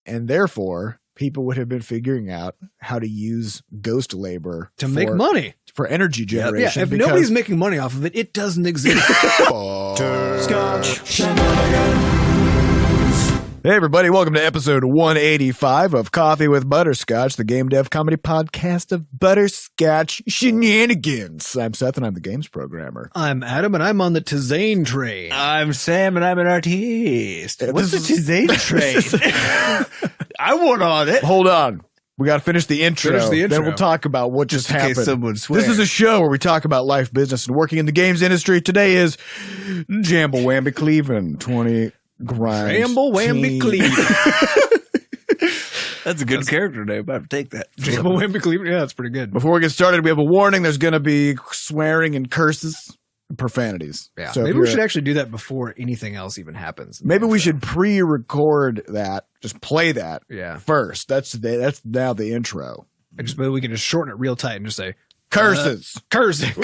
and therefore people would have been figuring out how to use ghost labor to make money for energy generation. Yeah, if nobody's making money off of it, it doesn't exist. Butterscotch Shenanigans. Hey everybody, welcome to episode 185 of Coffee with Butterscotch, the game dev comedy podcast of Butterscotch Shenanigans. I'm Seth and I'm the games programmer. I'm Adam and I'm on the tisane train. I'm Sam and I'm an artiste. What's the tisane train? I want on it. Hold on. We got to finish the intro. Then we'll talk about what just happened. In case someone swears. This is a show where we talk about life, business, and working in the games industry. Today is Jamble Wamby Cleveland 20 grind. Jamble Wamby Cleveland. That's a good character name. I have to take that. Jamble Wamby Cleveland. Yeah, that's pretty good. Before we get started, we have a warning. There's going to be swearing and curses and profanities. Yeah. So maybe we should actually do that before anything else even happens. Maybe we should pre-record that. Just play that first. That's now the intro. Maybe we can just shorten it real tight and just say curses. Curses.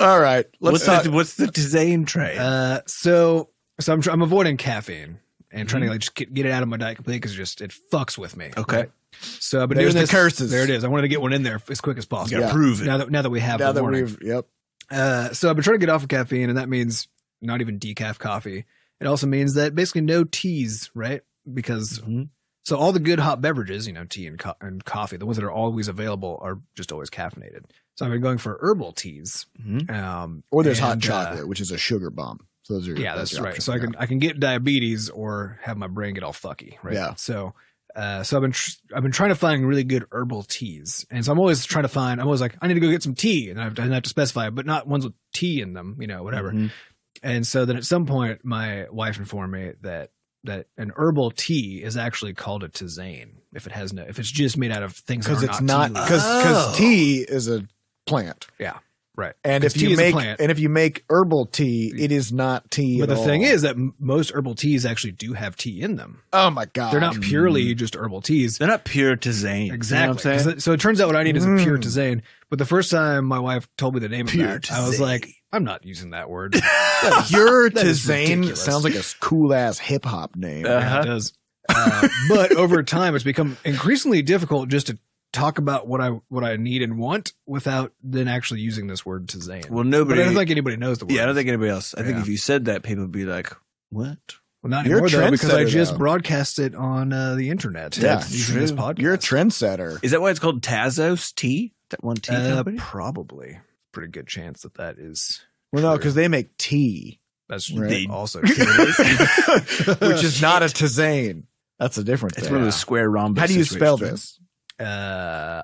All right. What's the tisane train? So I'm avoiding caffeine and trying to like just get it out of my diet completely because it fucks with me. Okay. Right? So I've been doing this. The curses. There it is. I wanted to get one in there as quick as possible. You gotta prove it. Now that we have the warning. So I've been trying to get off of caffeine, and that means not even decaf coffee. It also means that basically no teas, right? Because so all the good hot beverages, tea and coffee, the ones that are always available are just always caffeinated. So I've been going for herbal teas. Or there's hot chocolate, which is a sugar bomb. So those are that's right. So I can get diabetes or have my brain get all fucky, right? Yeah. So I've been trying to find really good herbal teas, and so I'm always trying to find. I'm always like, I need to go get some tea, and I have to specify, but not ones with tea in them, whatever. And so then at some point, my wife informed me that an herbal tea is actually called a tisane if it's just made out of things that are not tea. Because tea is a plant. Yeah. Right. And if you make herbal tea, it is not tea. But the thing is that most herbal teas actually do have tea in them. Oh my God. They're not purely just herbal teas. They're not pure tisane. Exactly. You know what I'm saying? So it turns out what I need is a pure tisane. But the first time my wife told me the name of that, I was like, I'm not using that word. Pure tisane sounds like a cool ass hip hop name. Yeah, it does. But over time, it's become increasingly difficult just to talk about what I need and want without then actually using this word tisane. Well, but I don't think anybody knows the word. Yeah, I don't think anybody else. I think if you said that, people would be like, what? Well, not anymore, though, because I just broadcast it on the internet. Yeah, using this podcast. You're a trendsetter. Is that why it's called Tazos Tea? That one tea company? Probably. Pretty good chance that is. Well, no, because they make tea. That's right. Also which is not a tisane. That's a different thing. It's one of those square rhombus. How do you spell this? I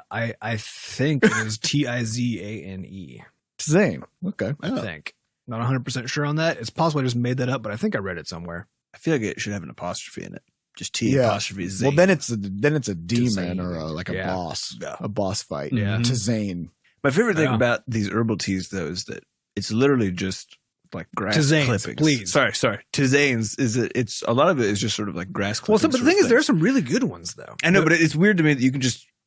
think it is Tizane. Tisane. Okay. I think. Not 100% sure on that. It's possible I just made that up, but I think I read it somewhere. I feel like it should have an apostrophe in it. Just T apostrophe zane. Well, then it's a demon or a boss. Yeah. A boss fight. Yeah. Tisane. My favorite thing about these herbal teas, though, is that it's literally just like grass clippings. Please. Sorry. Tisanes it's a lot of it is just sort of like grass clippings. Well, but the thing is, there are some really good ones, though. I know, but it's weird to me that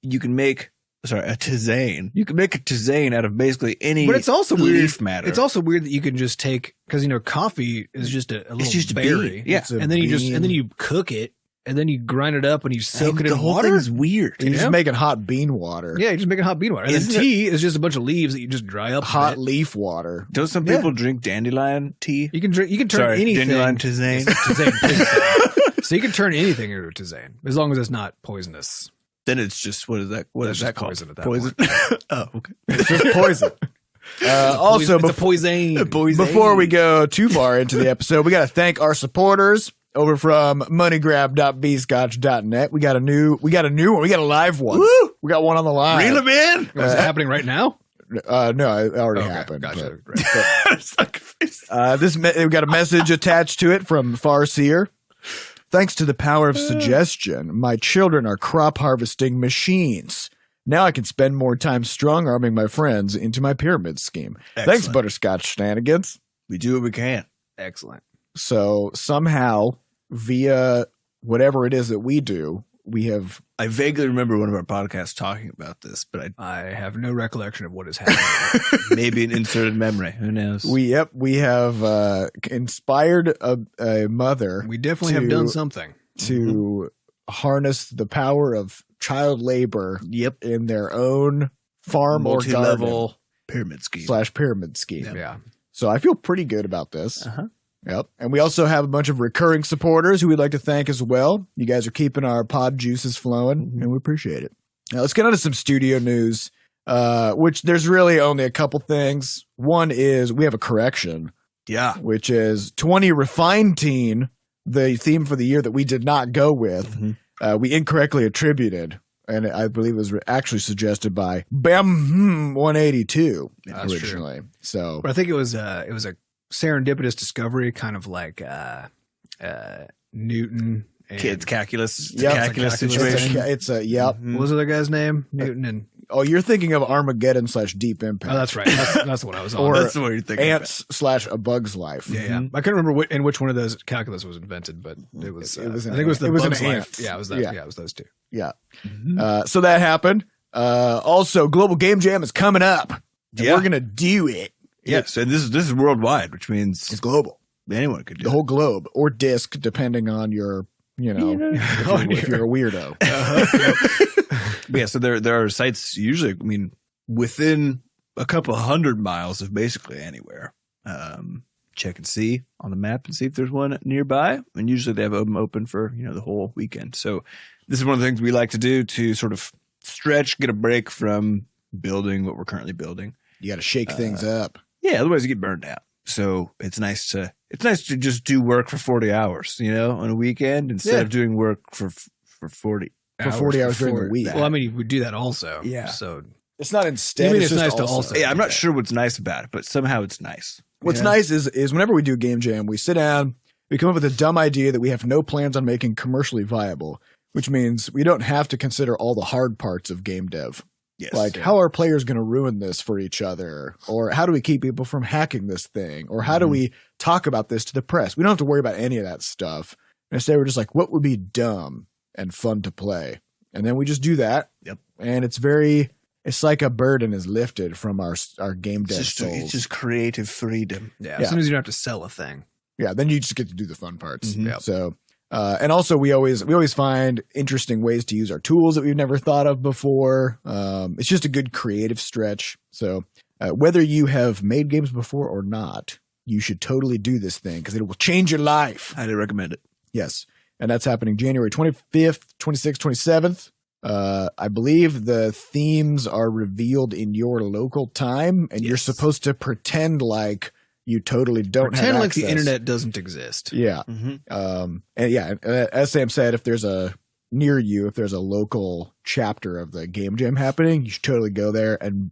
you can make a tisane. You can make a tisane out of basically any. But it's also leaf weird. matter. It's also weird that you can just take because coffee is just a little berry. Yeah, and then you cook it. And then you grind it up and you soak it in water. The whole thing is weird. You're just making hot bean water. Yeah, you're just making hot bean water. And then tea is just a bunch of leaves that you just dry up. Hot leaf water. Don't some people drink dandelion tea? You can turn anything. Dandelion tisane. So you can turn anything into a tisane as long as it's not poisonous. Then it's just what is that? What is that called? Poison at that poison. Oh, okay. It's just poison. Also, it's a poison. Before we go too far into the episode, we got to thank our supporters over from moneygrab.bscotch.net. We got a new one. We got a live one. Woo! We got one on the line. Reel him in. Is it happening right now? No, it already happened. Gotcha. We got a message attached to it from Farseer. Thanks to the power of suggestion, my children are crop harvesting machines. Now I can spend more time strong-arming my friends into my pyramid scheme. Excellent. Thanks, Butterscotch Shenanigans. We do what we can. Excellent. So somehow, via whatever it is that we do, we have. I vaguely remember one of our podcasts talking about this, but I have no recollection of what is happening. maybe an inserted memory. Who knows? We have inspired a mother. We definitely have done something to harness the power of child labor. Yep. In their own farm or multi-level pyramid scheme / pyramid scheme. Yeah. So I feel pretty good about this. Uh-huh. Yep. And we also have a bunch of recurring supporters who we'd like to thank as well. You guys are keeping our pod juices flowing, and we appreciate it. Now let's get on to some studio news, which there's really only a couple things. One is we have a correction. Yeah. Which is 20 Refined Teen, the theme for the year that we did not go with. We incorrectly attributed, and I believe it was actually suggested by Bam182 originally. True. So, but I think it was a serendipitous discovery, kind of like Newton and Kids calculus. Yep. Calculus situation. It's a yep. What was the other guy's name? Newton and You're thinking of Armageddon / Deep Impact. oh, that's right. That's what I was on. Or That's what you're thinking. Ants / A Bug's Life. Yeah. I couldn't remember in which one of those calculus was invented, but it was. I think it was the it was an Bug's Life. ants. Yeah, it was that. Yeah. Yeah, it was those two. Yeah. So that happened. Also, Global Game Jam is coming up. And we're gonna do it. Yeah. So this is worldwide, which means It's global. anyone could do The whole globe or disc, depending on your, if you're a weirdo. Yeah, so there are sites usually, I mean, within a couple 100 miles of basically anywhere. Check and see on the map and see if there's one nearby. And usually they have them open for, the whole weekend. So this is one of the things we like to do to sort of stretch, get a break from building what we're currently building. You got to shake things up. Yeah, otherwise you get burned out. So it's nice to just do work for 40 hours, on a weekend instead of doing work for 40 hours. 40 hours during the week. Well, I mean, we do that also. Yeah. So It's not instead. Maybe It's it's just nice to also. Yeah, I'm not sure what's nice about it, but somehow it's nice. What's nice is whenever we do Game Jam, we sit down, we come up with a dumb idea that we have no plans on making commercially viable, which means we don't have to consider all the hard parts of game dev. Yes. Like, how are players going to ruin this for each other? Or how do we keep people from hacking this thing? Or how do we talk about this to the press? We don't have to worry about any of that stuff. Instead, we're just like, what would be dumb and fun to play? And then we just do that. Yep. And it's like a burden is lifted from our game dev souls. It's just creative freedom. Yeah. As soon as you don't have to sell a thing. Yeah, then you just get to do the fun parts. Mhm. Yep. So, and also we always find interesting ways to use our tools that we've never thought of before. It's just a good creative stretch. So, whether you have made games before or not, you should totally do this thing because it will change your life. Highly recommend it. Yes, and that's happening January 25th, 26th, 27th. I believe the themes are revealed in your local time, and you're supposed to pretend like you totally don't pretend have like access. the internet doesn't exist. Yeah. Mm-hmm. And yeah, as Sam said, if there's a local chapter of the Game Jam happening, you should totally go there and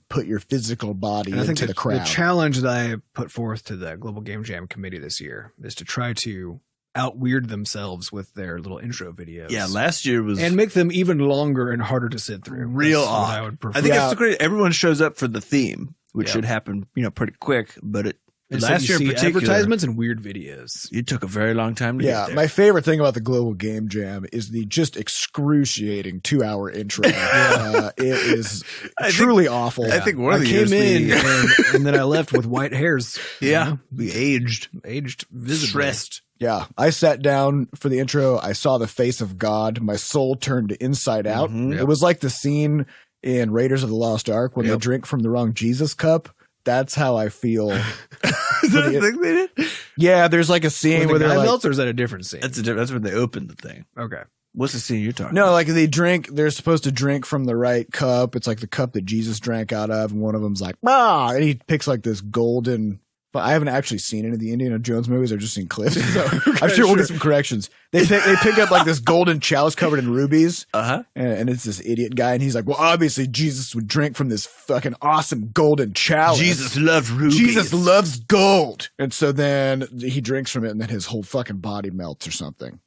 put your physical body And I think into the crowd. The challenge that I put forth to the Global Game Jam committee this year is to try to out-weird themselves with their little intro videos. Yeah, last year was and make them even longer and harder to sit through. real That's what odd. I would prefer. I think it's great. Everyone shows up for the theme, which Yeah. should happen, pretty quick. But Instead last you year in see particular, advertisements and weird videos. it took a very long time to Yeah, get there. my favorite thing about the Global Game Jam is the just excruciating 2-hour intro. It is truly awful. I think one of I the came years in and then I left with white hairs. we aged visibly. stressed. Yeah, I sat down for the intro. I saw the face of God. My soul turned inside out. Mhm. It was like the scene in Raiders of the Lost Ark when they drink from the wrong Jesus cup. That's how I feel. Is that a thing they did? Yeah, there's like a scene where With the they're guy like, belts, or is that a different scene? That's when they opened the thing. Okay. What's the scene you're talking? no, like they drink. They're supposed to drink from the right cup. It's like the cup that Jesus drank out of, and one of them's like, and he picks like this golden. But I haven't actually seen any of the Indiana Jones movies. I've just seen clips. So I'm sure we'll get some corrections. They pick up like this golden chalice covered in rubies. And it's this idiot guy. And he's like, well, obviously Jesus would drink from this fucking awesome golden chalice. Jesus loved rubies. Jesus loves gold. And so then he drinks from it and then his whole fucking body melts or something.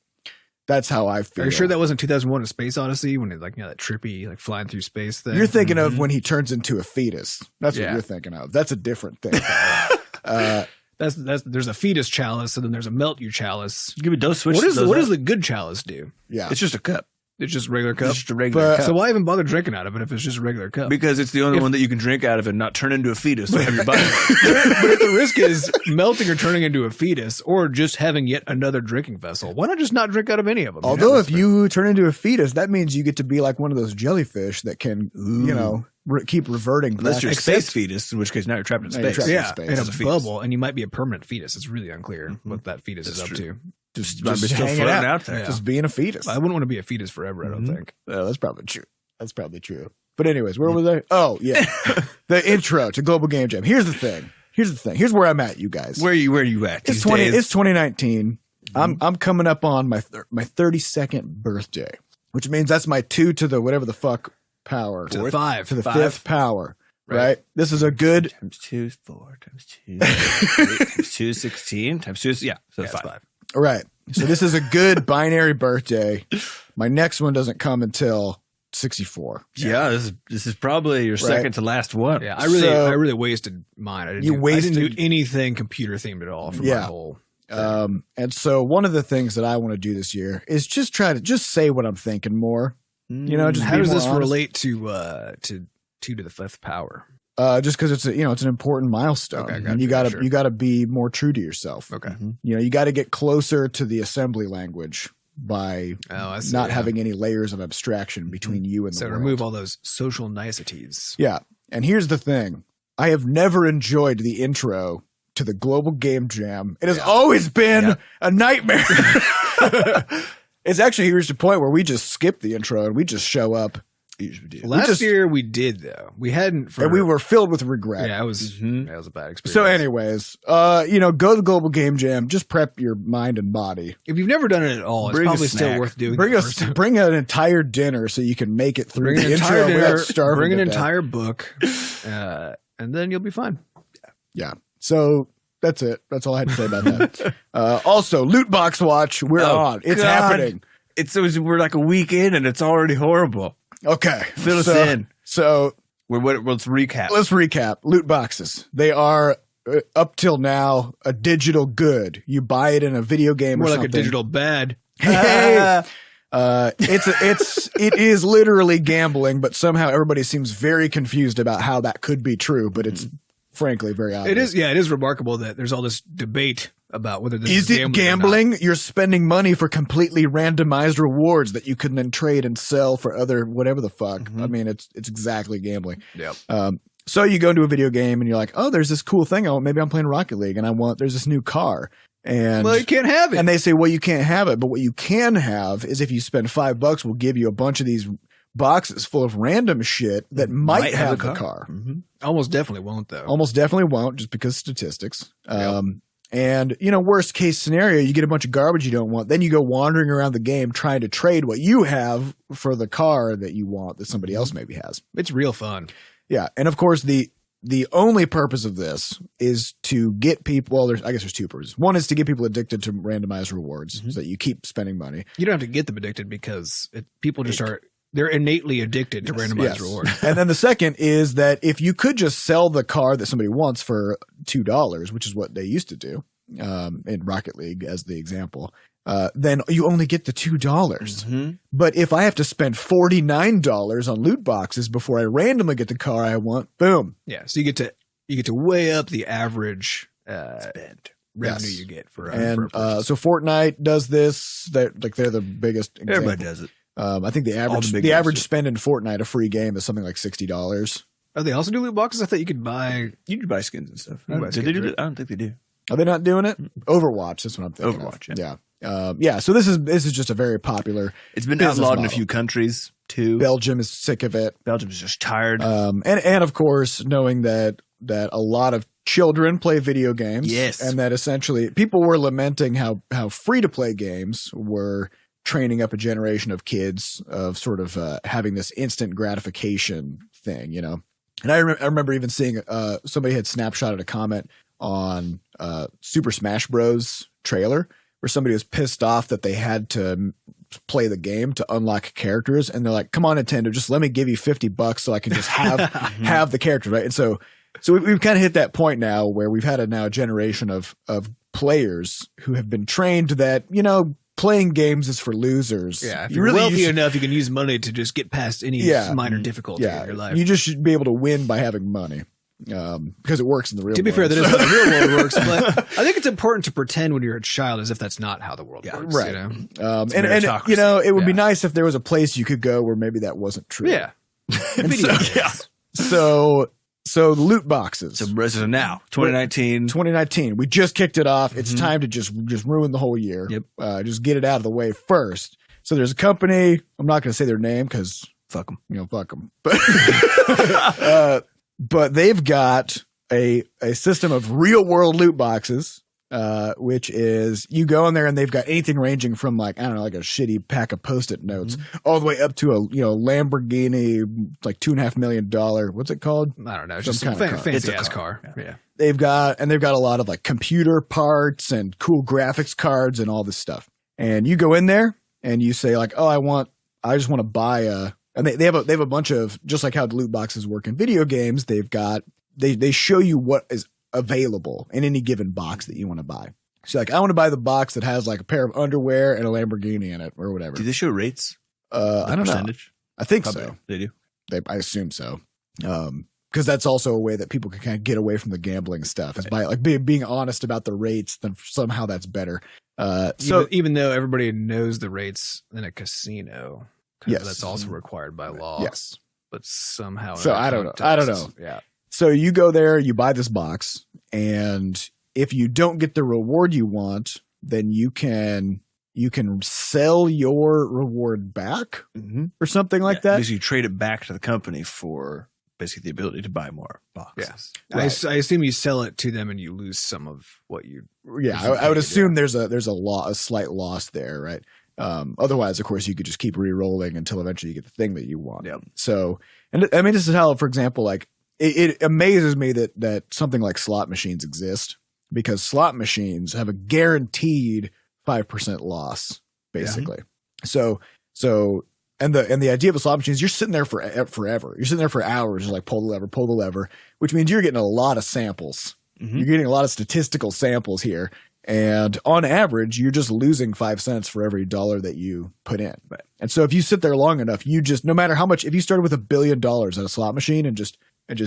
That's how I feel. Are you sure that wasn't 2001: A Space Odyssey when it that trippy flying through space thing? You're thinking of when he turns into a fetus. That's what you're thinking of. That's a different thing. There's a fetus chalice and then there's a melt you chalice. Give me those switches. What does the good chalice do? Yeah. It's just a cup. It's just a regular cup. It's just a regular cup. So why even bother drinking out of it if it's just a regular cup? Because it's the only one that you can drink out of and not turn into a fetus. So have your body. But if the risk is melting or turning into a fetus, or just having yet another drinking vessel, why not just not drink out of any of them? Although if you turn into a fetus, that means you get to be like one of those jellyfish that can, keep reverting. Unless you're a space fetus, in which case now you're trapped in space. In a bubble, and you might be a permanent fetus. It's really unclear what that fetus is up to. Just still hanging floating out there. Yeah. Just being a fetus. I wouldn't want to be a fetus forever, I don't think. That's probably true. But anyways, where was I? Oh, yeah. The intro to Global Game Jam. Here's the thing. Here's where I'm at, you guys. Where are you at? It's 2019. I'm coming up on my 32nd birthday, which means that's my 2 to the whatever the fuck power. To the 5. To the 5th power. Right? This is a good times 2 is 4 times 2 times 2 is 16 times 2 is so 5. All right. So this is a good binary birthday. My next one doesn't come until 64. Yeah, this is probably your second to last one. Yeah, I really wasted mine. I didn't do anything computer themed at all for my whole thing. And so one of the things that I want to do this year is just try to just say what I'm thinking more. Just how does this relate to 2 to the 5th power? Just because it's an important milestone, and you gotta be more true to yourself. Okay, you got to get closer to the assembly language by not having any layers of abstraction between you and the world. So remove all those social niceties. Yeah, and here's the thing: I have never enjoyed the intro to the Global Game Jam. It has always been a nightmare. It's actually reached a point where we just skip the intro and we just show up. Last year we did though. We hadn't, and we were filled with regret. Yeah, it was a bad experience. So, anyways, go to the Global Game Jam. Just prep your mind and body. If you've never done it at all, it's probably still worth doing. Bring an entire dinner so you can make it through the intro without starving. Bring an entire book, and then you'll be fine. Yeah. So that's it. That's all I had to say about that. Also, Loot Box Watch. We're on. It's happening. We're like a week in, and it's already horrible. Okay. Fill us in. So let's recap. Let's recap. Loot boxes. They are up till now a digital good. You buy it in a video game or something. More like a digital bad. Hey. It is literally gambling, but somehow everybody seems very confused about how that could be true, but it's frankly very obvious. It is remarkable that there's all this debate about whether this is it gambling? You're spending money for completely randomized rewards that you can then trade and sell for other whatever the fuck. I mean, it's exactly gambling. Yep. So you go into a video game and you're like, oh, there's this cool thing. Maybe I'm playing Rocket League and there's this new car. And well, you can't have it. And they say, well, you can't have it. But what you can have is if you spend $5, we'll give you a bunch of these boxes full of random shit that might have the car. Almost definitely won't, though. Almost definitely won't, just because statistics. Yep. And, worst case scenario, you get a bunch of garbage you don't want. Then you go wandering around the game trying to trade what you have for the car that you want that somebody else maybe has. It's real fun. Yeah. And of course, the only purpose of this is to get people, well, I guess there's 2 purposes. One is to get people addicted to randomized rewards so that you keep spending money. You don't have to get them addicted because people just they're innately addicted to randomized rewards. And then the second is that if you could just sell the car that somebody wants for $2, which is what they used to do in Rocket League as the example, then you only get the $2. But if I have to spend $49 on loot boxes before I randomly get the car I want, boom. Yeah, so you get to weigh up the average spend revenue you get for so Fortnite does this. They're the biggest example. Everybody does it. I think the average spend in Fortnite a free game is something like $60. Oh, they also do loot boxes? I thought you could buy skins and stuff. Did they do that? I don't think they do. Are they not doing it? Overwatch, that's what I'm thinking. Overwatch, yeah. So this is just a very popular. It's been outlawed in a few countries too. Belgium is sick of it. Belgium is just tired. And of course, knowing that a lot of children play video games. Yes. And that essentially people were lamenting how free to play games were training up a generation of kids of sort of having this instant gratification thing, And I remember even seeing somebody had snapshotted a comment on Super Smash Bros. Trailer where somebody was pissed off that they had to play the game to unlock characters, and they're like, "Come on, Nintendo, just let me give you $50 so I can just have the characters, right?" And so we've kind of hit that point now where we've had a generation of players who have been trained that playing games is for losers. Yeah, if you're wealthy enough, you can use money to just get past any minor difficulty in your life. You just should be able to win by having money. Because it works in the real world. To be fair, that is how the real world works, but I think it's important to pretend when you're a child as if that's not how the world works. Right. You know? And you know, it would be nice if there was a place you could go where maybe that wasn't true. Yeah. So the loot boxes. So now, 2019. We just kicked it off. It's time to just ruin the whole year. Yep. Just get it out of the way first. So there's a company. I'm not going to say their name because fuck them. You know, fuck them. But they've got a system of real world loot boxes, which is you go in there and they've got anything ranging from like, I don't know, like a shitty pack of Post-it notes all the way up to a, Lamborghini, like $2.5 million. What's it called? I don't know. It's just some fancy ass car. Yeah. They've got a lot of like computer parts and cool graphics cards and all this stuff. And you go in there and you say like, oh, I just want to buy and they have a bunch of, just like how the loot boxes work in video games, they show you what is available in any given box that you want to buy. So like, I want to buy the box that has like a pair of underwear and a Lamborghini in it or whatever. Do they show rates? I don't know. I think Probably. So. They do. I assume so. Because that's also a way that people can kind of get away from the gambling stuff is by like being honest about the rates. Then somehow that's better. So even though everybody knows the rates in a casino. Yes, that's also required by law. Yes, but somehow. So I don't know. Yeah. So you go there, you buy this box, and if you don't get the reward you want, then you can sell your reward back or something like that. Because you trade it back to the company for basically the ability to buy more boxes. Yeah. Right. I assume you sell it to them and you lose some of what you. Yeah, I would assume there's a slight loss there, right? Otherwise, of course, you could just keep re-rolling until eventually you get the thing that you want. Yep. So, and I mean, this is how, for example, like it amazes me that something like slot machines exist because slot machines have a guaranteed 5% loss, basically. Yeah. So, and the idea of a slot machine is you're sitting there forever. You're sitting there for hours, just like pull the lever, which means you're getting a lot of samples. You're getting a lot of statistical samples here. And on average, you're just losing 5 cents for every dollar that you put in. Right. And so if you sit there long enough, you just, no matter how much, if you started with $1 billion at a slot machine and just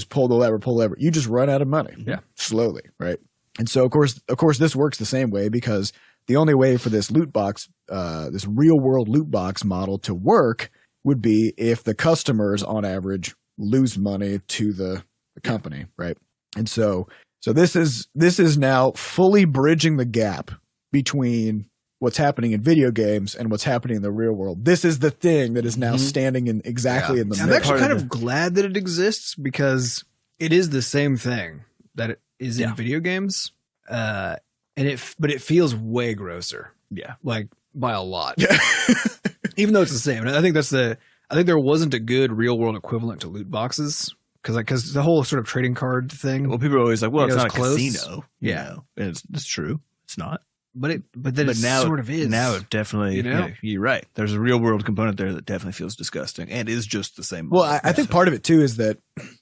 pull the lever, you just run out of money. Yeah. Slowly. Right. And so of course, this works the same way because the only way for this loot box, this real world loot box model to work would be if the customers on average lose money to the company. Right. And so this is now fully bridging the gap between what's happening in video games and what's happening in the real world. This is the thing that is now standing in exactly in the middle. I'm actually kind of glad that it exists because it is the same thing that it is in video games. But it feels way grosser. Yeah. Like by a lot. Yeah. Even though it's the same. And I think there wasn't a good real world equivalent to loot boxes. Because the whole sort of trading card thing. Well, people are always like, well, it's not a close. casino. Yeah. And it's true. It's not. But then it now, sort of is. Now it definitely, you're right. There's a real world component there that definitely feels disgusting and is just the same. Well, I think part of it too is that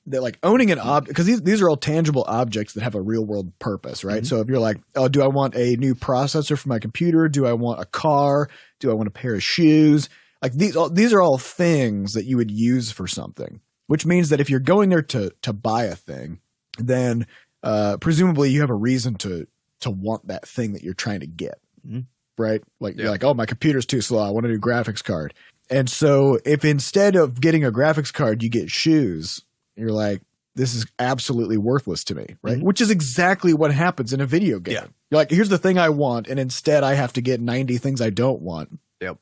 like owning an object, because these are all tangible objects that have a real world purpose, right? So if you're like, oh, do I want a new processor for my computer? Do I want a car? Do I want a pair of shoes? Like these are all things that you would use for something. Which means that if you're going there to buy a thing, then presumably you have a reason to want that thing that you're trying to get, right? Like you're like, oh, my computer's too slow. I want a new graphics card. And so if instead of getting a graphics card, you get shoes, you're like, this is absolutely worthless to me, right? Which is exactly what happens in a video game. Yeah. You're like, here's the thing I want, and instead I have to get 90 things I don't want. Yep.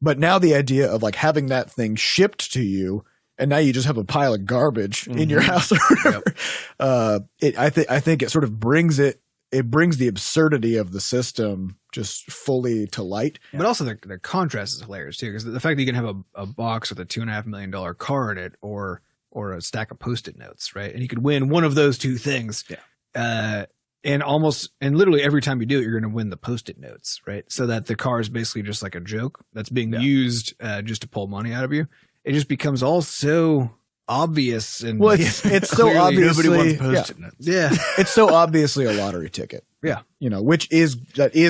But now the idea of like having that thing shipped to you, and now you just have a pile of garbage in your house or whatever. I think it sort of brings the absurdity of the system just fully to light. But also the contrast is hilarious too, because the fact that you can have a box with a $2.5 million car in it or a stack of Post-it notes, right? And you could win one of those two things. Yeah. And literally every time you do it, you're going to win the Post-it notes, right? So that the car is basically just like a joke that's being used just to pull money out of you. It just becomes all so obvious and it's so obviously nobody wants Post-it notes. Yeah, it's so obviously a lottery ticket. Yeah. Which is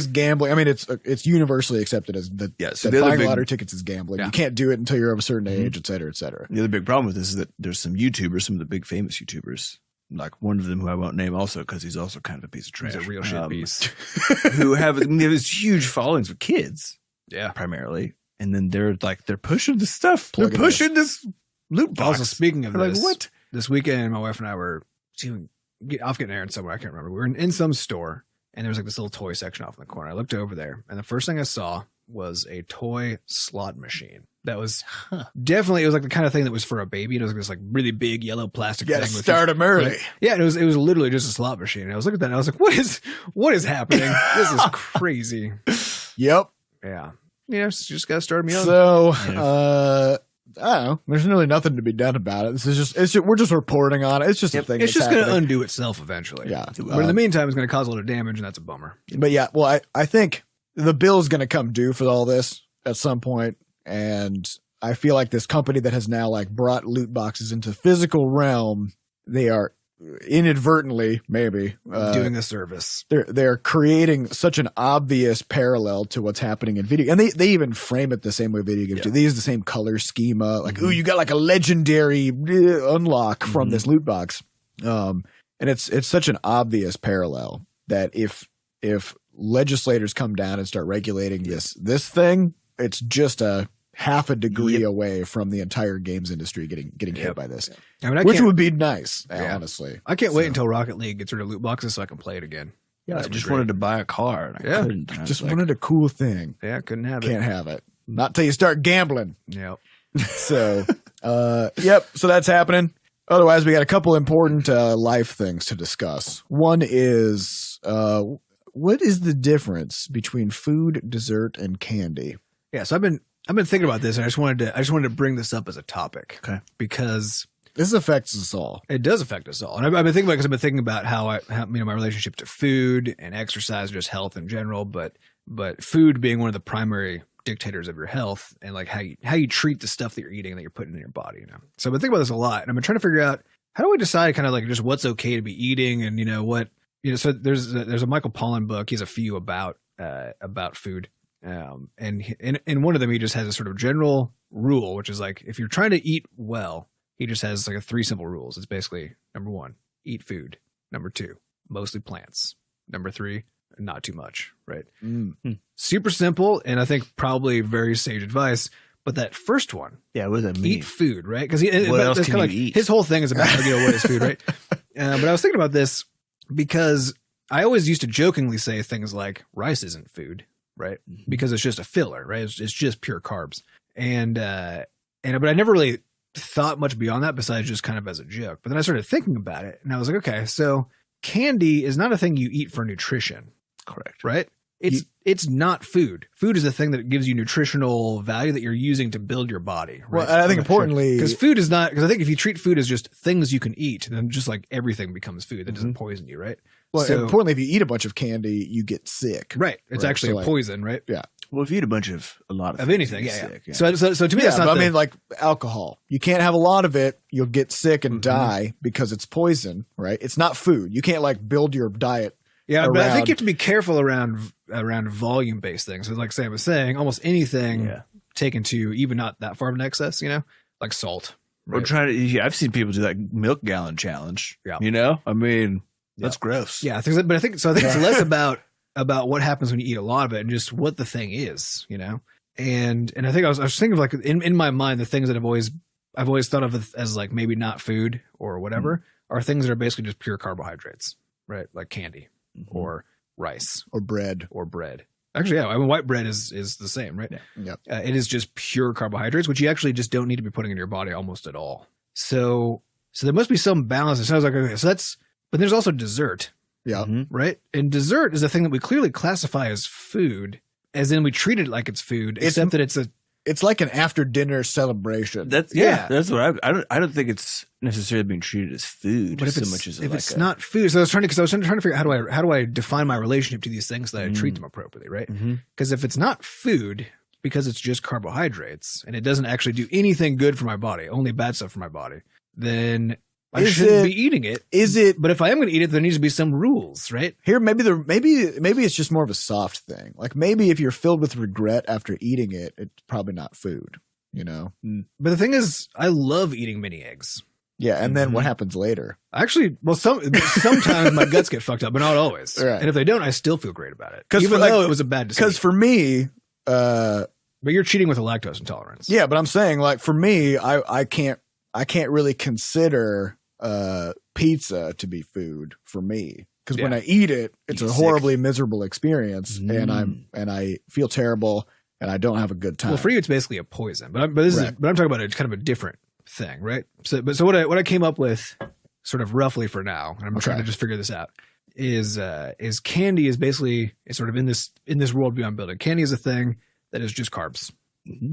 gambling. I mean, it's universally accepted as that buying lottery tickets is gambling. Yeah. You can't do it until you're of a certain age, et cetera, et cetera. The other big problem with this is that there's some YouTubers, some of the big famous YouTubers, like one of them who I won't name also because he's also kind of a piece of trash. He's a real shit piece. Who have these huge followings with kids. Yeah. Primarily. And then they're pushing this stuff. They're pushing this loot box. Also, speaking of this, what? This weekend, my wife and I were off getting errands somewhere. I can't remember. We were in some store, and there was like this little toy section off in the corner. I looked over there, and the first thing I saw was a toy slot machine. That was definitely, it was like the kind of thing that was for a baby. It was like this like really big yellow plastic thing. Start them early. Yeah, it was literally just a slot machine. And I was looking at that, and I was like, what is happening? This is crazy. Yep. Yeah. Just got to start me on. So, I don't know. There's really nothing to be done about it. We're just reporting on it. It's just a thing. It's just going to undo itself eventually. Yeah. But in the meantime, it's going to cause a lot of damage, and that's a bummer. But yeah, well, I think the bill's going to come due for all this at some point, and I feel like this company that has now like brought loot boxes into physical realm, they are inadvertently maybe doing a service. They're creating such an obvious parallel to what's happening in video, and they even frame it the same way video games do. They use the same color schema, like ooh, you got like a legendary unlock from this loot box, and it's such an obvious parallel that if legislators come down and start regulating this thing, it's just a half a degree away from the entire games industry getting hit by this. I mean, which would be nice, honestly. I can't wait until Rocket League gets rid of loot boxes so I can play it again. Yeah, I just wanted to buy a car. And I couldn't. Just wanted a cool thing. Yeah, couldn't have it. Can't have it. Not till you start gambling. Yep. So, yep. So that's happening. Otherwise, we got a couple important life things to discuss. One is what is the difference between food, dessert, and candy? Yeah. So I've been thinking about this, and I just wanted to bring this up as a topic, because this affects us all. It does affect us all, and I've been thinking about it because I've been thinking about how my relationship to food and exercise, and just health in general, but food being one of the primary dictators of your health, and like how you treat the stuff that you're eating and that you're putting in your body. So I've been thinking about this a lot, and I've been trying to figure out how do we decide kind of like just what's okay to be eating, and what. So there's a Michael Pollan book. He has a few about food. And in one of them, he just has a sort of general rule, which is like, if you're trying to eat well, he just has like 3 simple rules. It's basically, number 1, eat food. Number 2, mostly plants. Number 3, not too much, right? Super simple. And I think probably very sage advice, but that first one, what does that mean? Eat food, right? Because what else can you eat? His whole thing is about what is food, right? But I was thinking about this because I always used to jokingly say things like rice isn't food. Right. Because it's just a filler, right? It's just pure carbs. But I never really thought much beyond that besides just kind of as a joke. But then I started thinking about it, and I was like, okay, so candy is not a thing you eat for nutrition. Correct. Right? It's not food. Food is the thing that gives you nutritional value that you're using to build your body. Right? Well, I think importantly, because food is not, because I think if you treat food as just things you can eat, then just like everything becomes food. That doesn't poison you, right? Well, importantly, if you eat a bunch of candy, you get sick. Right. It's actually a poison, right? Yeah. Well, if you eat a lot of anything, sick, yeah. So to me, that's not. I mean, like alcohol, you can't have a lot of it. You'll get sick and die because it's poison, right? It's not food. You can't like build your diet. Yeah, but I think you have to be careful around volume based things. So like Sam was saying, almost anything taken to even not that far of an excess, like salt. Right? We're trying to. I've seen people do that milk gallon challenge. Yeah. I mean. That's gross. Yeah, but I think it's less about what happens when you eat a lot of it and just what the thing is, And I think I was thinking of like in my mind, the things that I've always thought of as like maybe not food or whatever are things that are basically just pure carbohydrates, right? Like candy or rice or bread. Actually, yeah, I mean white bread is the same, right? Yeah. It is just pure carbohydrates, which you actually just don't need to be putting in your body almost at all. So there must be some balance. And so I was like, okay, so that's. But there's also dessert. Yeah. Right? And dessert is a thing that we clearly classify as food, as in we treat it like it's food, except that it's like an after dinner celebration. That's what I don't think it's necessarily being treated as food, but if it's not food. So I was trying to figure out how do I define my relationship to these things so that I treat them appropriately, right? Because if it's not food, because it's just carbohydrates and it doesn't actually do anything good for my body, only bad stuff for my body, then I shouldn't be eating it. Is it? But if I am going to eat it, there needs to be some rules, right? Here, maybe it's just more of a soft thing. Like maybe if you're filled with regret after eating it, it's probably not food, you know? But the thing is, I love eating mini eggs. Yeah, and then what happens later? Actually, well, sometimes my guts get fucked up, but not always. Right. And if they don't, I still feel great about it. Even though it was a bad decision. Because for me... but you're cheating with a lactose intolerance. Yeah, but I'm saying, like, for me, I can't really consider pizza to be food for me. Because when I eat it, it's a horribly miserable experience, and I feel terrible, and I don't have a good time. Well, for you, it's basically a poison. But I'm talking about it's kind of a different thing, right? So what I came up with, sort of roughly for now, and I'm trying to just figure this out, is candy is basically it's sort of in this worldview I'm building. Candy is a thing that is just carbs,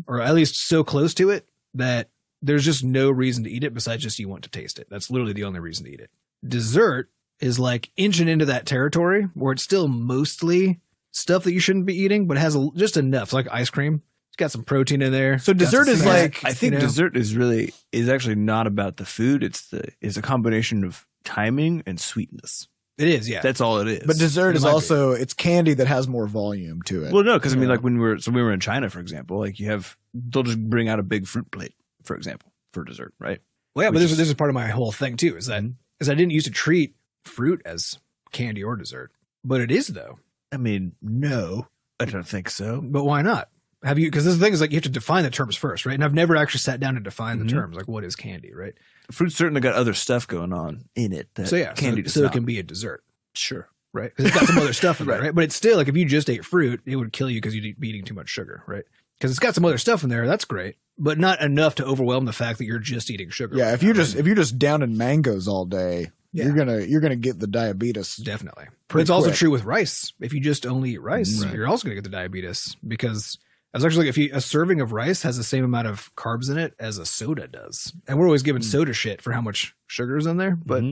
or at least so close to it that there's just no reason to eat it besides just you want to taste it. That's literally the only reason to eat it. Dessert is like inching into that territory where it's still mostly stuff that you shouldn't be eating, but it has just enough, like ice cream. It's got some protein in there. So dessert is like, I think dessert is actually not about the food. It's a combination of timing and sweetness. It is, yeah. That's all it is. But dessert is also it's candy that has more volume to it. Well, no, because I mean, like when we were in China, for example, like they'll just bring out a big fruit plate, for example, for dessert, right? Well, yeah, but this is part of my whole thing too. Is I didn't used to treat fruit as candy or dessert, but it is though. I mean, no, I don't think so. But why not? Have you? Because this thing is like you have to define the terms first, right? And I've never actually sat down to define the terms, like what is candy, right? Fruit's certainly got other stuff going on in it. That candy does so not. it can be a dessert, Sure, right? Because it's got some other stuff in there, right? But it's still like if you just ate fruit, it would kill you because you'd be eating too much sugar, right? Because it's got some other stuff in there. That's great, but not enough to overwhelm the fact that you're just eating sugar. Yeah, if you're just downing mangoes all day, you're gonna get the diabetes. Definitely. But it's also true with rice. If you just only eat rice, you're also gonna get the diabetes because I was actually like, a serving of rice has the same amount of carbs in it as a soda does, and we're always giving soda shit for how much sugar is in there, but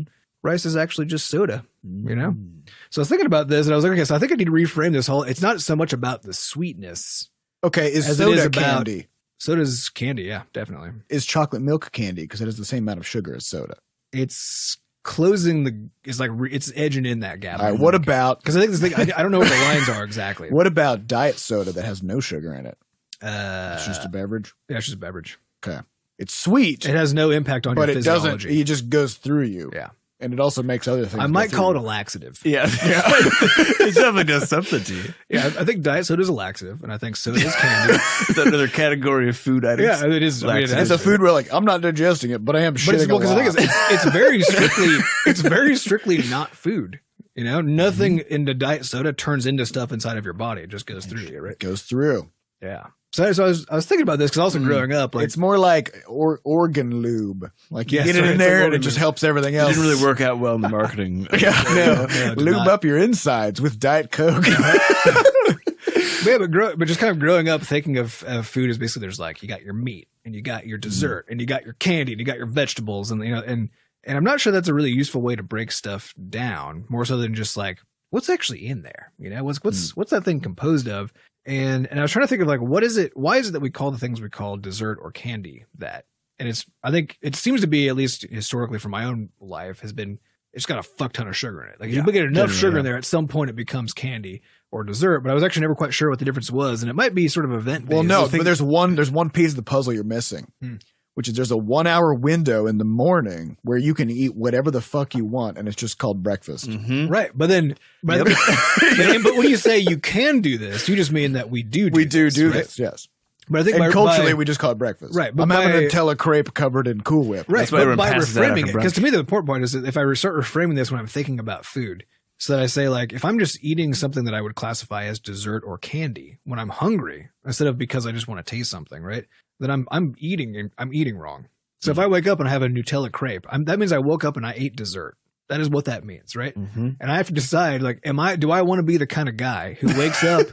rice is actually just soda, you know. So I was thinking about this, and I was like, okay, so I think I need to reframe this whole. It's not so much about the sweetness. Okay, is soda candy? Soda's candy, yeah, definitely. Is chocolate milk candy because it has the same amount of sugar as soda? It's closing it's edging in that gap. All right, what about? Because I think this thing, I don't know what the lines are exactly. What about diet soda that has no sugar in it? It's just a beverage. Yeah, it's just a beverage. Okay, it's sweet. It has no impact on your physiology. But it doesn't. It just goes through you. Yeah. And it also makes other things. I might call it a laxative. Yeah. It definitely does something to you. Yeah, I think diet soda is a laxative, and I think soda is candy. Is that another category of food items? Yeah, it is. It's a food where like I'm not digesting it, but I am shitting a lot. Because the thing is, it's very strictly not food. You know, nothing in the diet soda turns into stuff inside of your body. It just goes through you, right? It goes through. Yeah. So I was thinking about this because also growing up, like it's more like organ lube. Like you get it in there and it just helps everything else. It didn't really work out well in the marketing. No, lube up your insides with Diet Coke. Yeah, but just kind of growing up thinking of food as basically there's like you got your meat and you got your dessert and you got your candy and you got your vegetables and and I'm not sure that's a really useful way to break stuff down, more so than just like what's actually in there. You know, what's that thing composed of? And I was trying to think of like, what is it? Why is it that we call the things we call dessert or candy that? And I think it seems to be, at least historically from my own life, it's got a fuck ton of sugar in it. Like if you get enough sugar in there, at some point it becomes candy or dessert. But I was actually never quite sure what the difference was, and it might be sort of event based. Well, no, but there's one piece of the puzzle you're missing. Which is there's a 1 hour window in the morning where you can eat whatever the fuck you want, and it's just called breakfast. Right. But then, but when you say you can do this, you just mean that we do this, yes. But I think culturally we just call it breakfast. Right. But I'm having a Nutella crepe covered in Cool Whip. Right. But by reframing it, because to me the important point is that if I start reframing this when I'm thinking about food, so that I say like, if I'm just eating something that I would classify as dessert or candy when I'm hungry, instead of because I just want to taste something, right? Then I'm eating wrong. So if I wake up and I have a Nutella crepe, that means I woke up and I ate dessert. That is what that means, right? And I have to decide, like, do I want to be the kind of guy who wakes up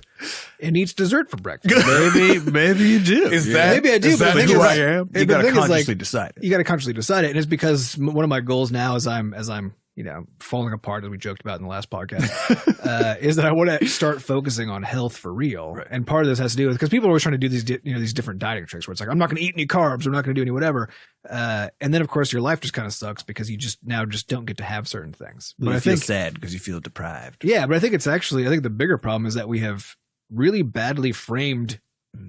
and eats dessert for breakfast? Maybe you do. Maybe I do. Is that who I am? You got to consciously decide it. You got to consciously decide it, and it's because one of my goals now, as I'm falling apart, as we joked about in the last podcast, is that I want to start focusing on health for real. Right. And part of this has to do with, because people are always trying to do these, these different dieting tricks where it's like, I'm not going to eat any carbs. I'm not going to do any whatever. And then of course your life just kind of sucks because you just don't get to have certain things. But I feel sad because you feel deprived. Yeah. But I think the bigger problem is that we have really badly framed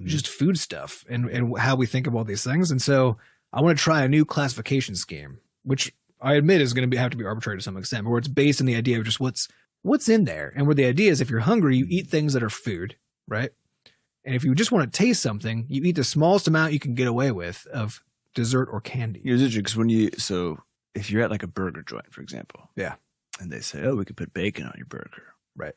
just food stuff and how we think of all these things. And so I want to try a new classification scheme, which I admit is going to have to be arbitrary to some extent, but where it's based on the idea of just what's in there. And where the idea is if you're hungry, you eat things that are food, right? And if you just want to taste something, you eat the smallest amount you can get away with of dessert or candy. It's interesting because if you're at like a burger joint, for example. Yeah. And they say, oh, we could put bacon on your burger. Right.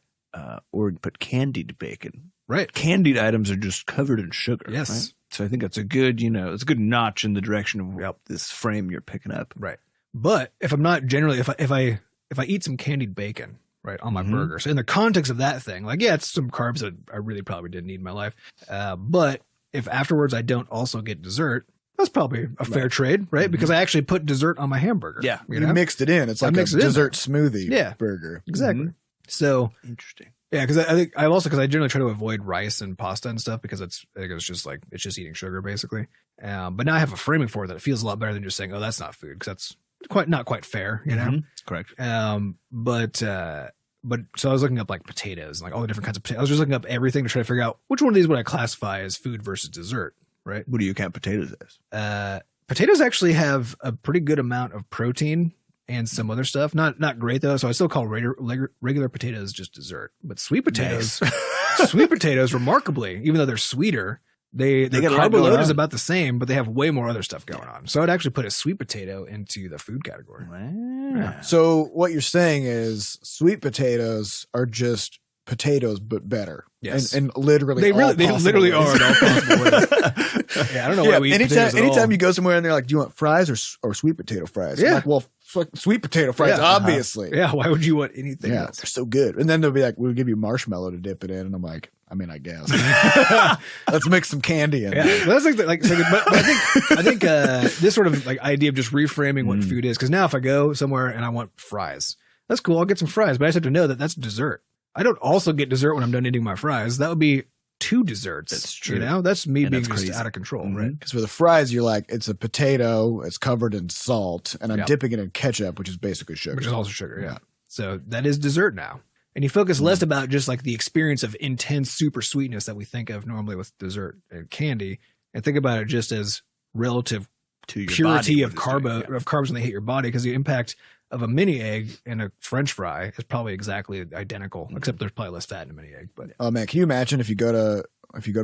Or we can put candied bacon. Right. Candied items are just covered in sugar. Yes. Right? So I think that's a good, it's a good notch in the direction of this frame you're picking up. Right. But if I'm not generally, if I eat some candied bacon, right, on my burger, so in the context of that thing, like, yeah, it's some carbs that I really probably didn't need in my life. But if afterwards I don't also get dessert, that's probably a fair trade, right? Because I actually put dessert on my hamburger. Yeah. You mixed it in. It's like a dessert smoothie burger. Exactly. So interesting. Yeah, because I think because I generally try to avoid rice and pasta and stuff because it's just eating sugar basically. But now I have a framing for it that it feels a lot better than just saying, oh, that's not food, because that's not quite fair, Correct. But so I was looking up like potatoes and like all the different kinds of potatoes. I was just looking up everything to try to figure out which one of these would I classify as food versus dessert, right? What do you count potatoes as? Potatoes actually have a pretty good amount of protein and some other stuff. Not great though. So I still call regular potatoes just dessert. But sweet potatoes, remarkably, even though they're sweeter, their carb load is about the same, but they have way more other stuff going on. So I'd actually put a sweet potato into the food category. Wow. Yeah. So what you're saying is sweet potatoes are just potatoes but better. Yes. And literally they literally are in all possible ways. Yeah, I don't know why we eat potatoes at all. Anytime you go somewhere and they're like, do you want fries or sweet potato fries? Yeah. I'm like, well, sweet potato fries, obviously. Yeah, why would you want anything else? They're so good. And then they'll be like, we'll give you marshmallow to dip it in. And I'm like, I guess. Let's mix some candy in there. But I think this sort of like idea of just reframing what food is, because now if I go somewhere and I want fries, that's cool. I'll get some fries, but I just have to know that that's dessert. I don't also get dessert when I'm done eating my fries. That would be 2 desserts. That's true. That's me being just out of control, right? Because for the fries, you're like, it's a potato, it's covered in salt, and I'm dipping it in ketchup, which is basically sugar. Which is also sugar, yeah. So that is dessert now. And you focus less about just like the experience of intense super sweetness that we think of normally with dessert and candy, and think about it just as relative to your purity body, of carbs when they hit your body, because the impact of a mini egg and a French fry is probably exactly identical, except there's probably less fat in a mini egg. But oh man, can you imagine if you go to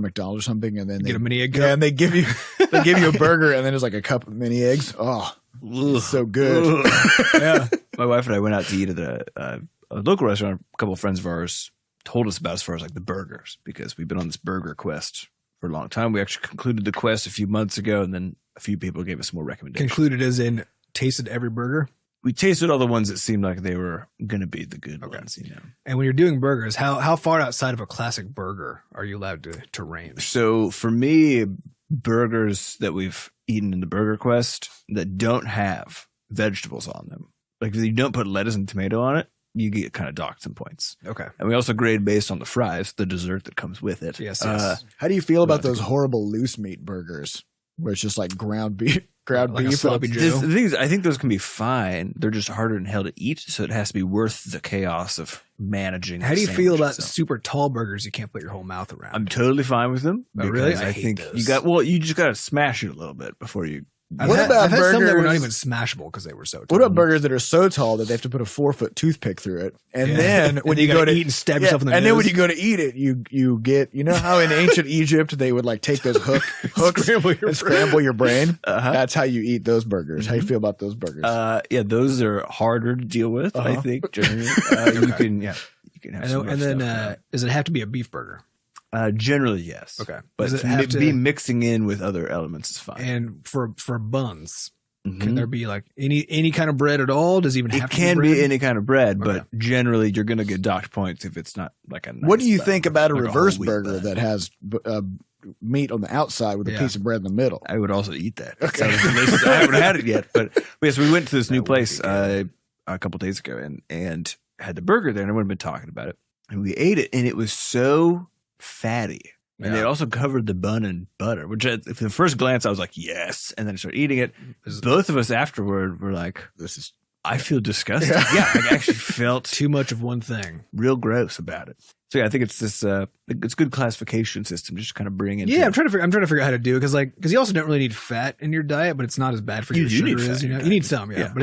McDonald's or something and then they get a mini egg? Yeah, and they give you a burger and then there's like a cup of mini eggs. Oh, it's so good. Yeah, my wife and I went out to eat at a local restaurant. A couple of friends of ours told us about as far as like the burgers, because we've been on this burger quest for a long time. We actually concluded the quest a few months ago, and then a few people gave us more recommendations. Concluded as in tasted every burger? We tasted all the ones that seemed like they were going to be the good ones, And when you're doing burgers, how far outside of a classic burger are you allowed to range? So for me, burgers that we've eaten in the Burger Quest that don't have vegetables on them, like if you don't put lettuce and tomato on it, you get kind of docked some points. Okay. And we also grade based on the fries, the dessert that comes with it. Yes. How do you feel about those horrible loose meat burgers where it's just like ground beef? Like beef. sloppy Joe. The thing is, I think those can be fine. They're just harder than hell to eat, so it has to be worth the chaos of managing. How do you feel about super tall burgers you can't put your whole mouth around? I'm totally fine with them. Oh, really? I think those. You just got to smash it a little bit before you. I've had some that were not even smashable because they were so tall. What about burgers that are so tall that they have to put a 4-foot toothpick through it? And then when you go to eat and stab yourself in the nose. And then when you go to eat it, you get, how in ancient Egypt they would like take those hooks scramble your brain? That's how you eat those burgers. How you feel about those burgers? Yeah, those are harder to deal with, I think, generally. You can have some and then does it have to be a beef burger? Generally, yes. Okay. But does it have to be mixing in with other elements is fine. And for buns, can there be like any kind of bread at all? Does it even have to be bread? It can be any kind of bread, but generally you're going to get docked points if it's not like a nice What do you think about a reverse burger that has meat on the outside with a piece of bread in the middle? I would also eat that. Okay. I haven't had it yet, but yes, we went to this new place. a couple days ago and had the burger there, and everyone had been talking about it. And we ate it, and it was so fatty. And they also covered the bun in butter, which at the first glance I was like, yes. And then I started eating it. Both of us afterward were like, I feel disgusting. Yeah, I actually felt too much of one thing. Real gross about it. So yeah, I think it's this. It's a good classification system, just kind of bring in. Yeah, I'm trying to figure out how to do it because you also don't really need fat in your diet, but it's not as bad for you as sugar is. You need some, but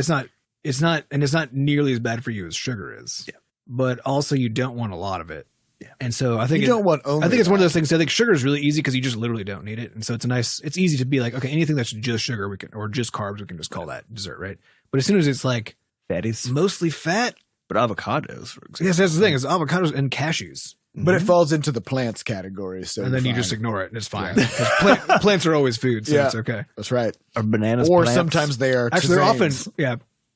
it's not nearly as bad for you as sugar is. Yeah, but also you don't want a lot of it. Yeah. And so I think you don't want only. I think it's one of those things. I think sugar is really easy because you just literally don't need it, and so it's easy to be like, okay, anything that's just sugar or just carbs, we can just call that dessert, right? But as soon as it's like fatties, mostly fat, but avocados, for example. Yes, that's the thing. It's avocados and cashews, but it falls into the plants category. So and then you just ignore it, and it's fine. Plants are always food, so it's okay. That's right. Or bananas, or plants? Sometimes they are. Actually, they're often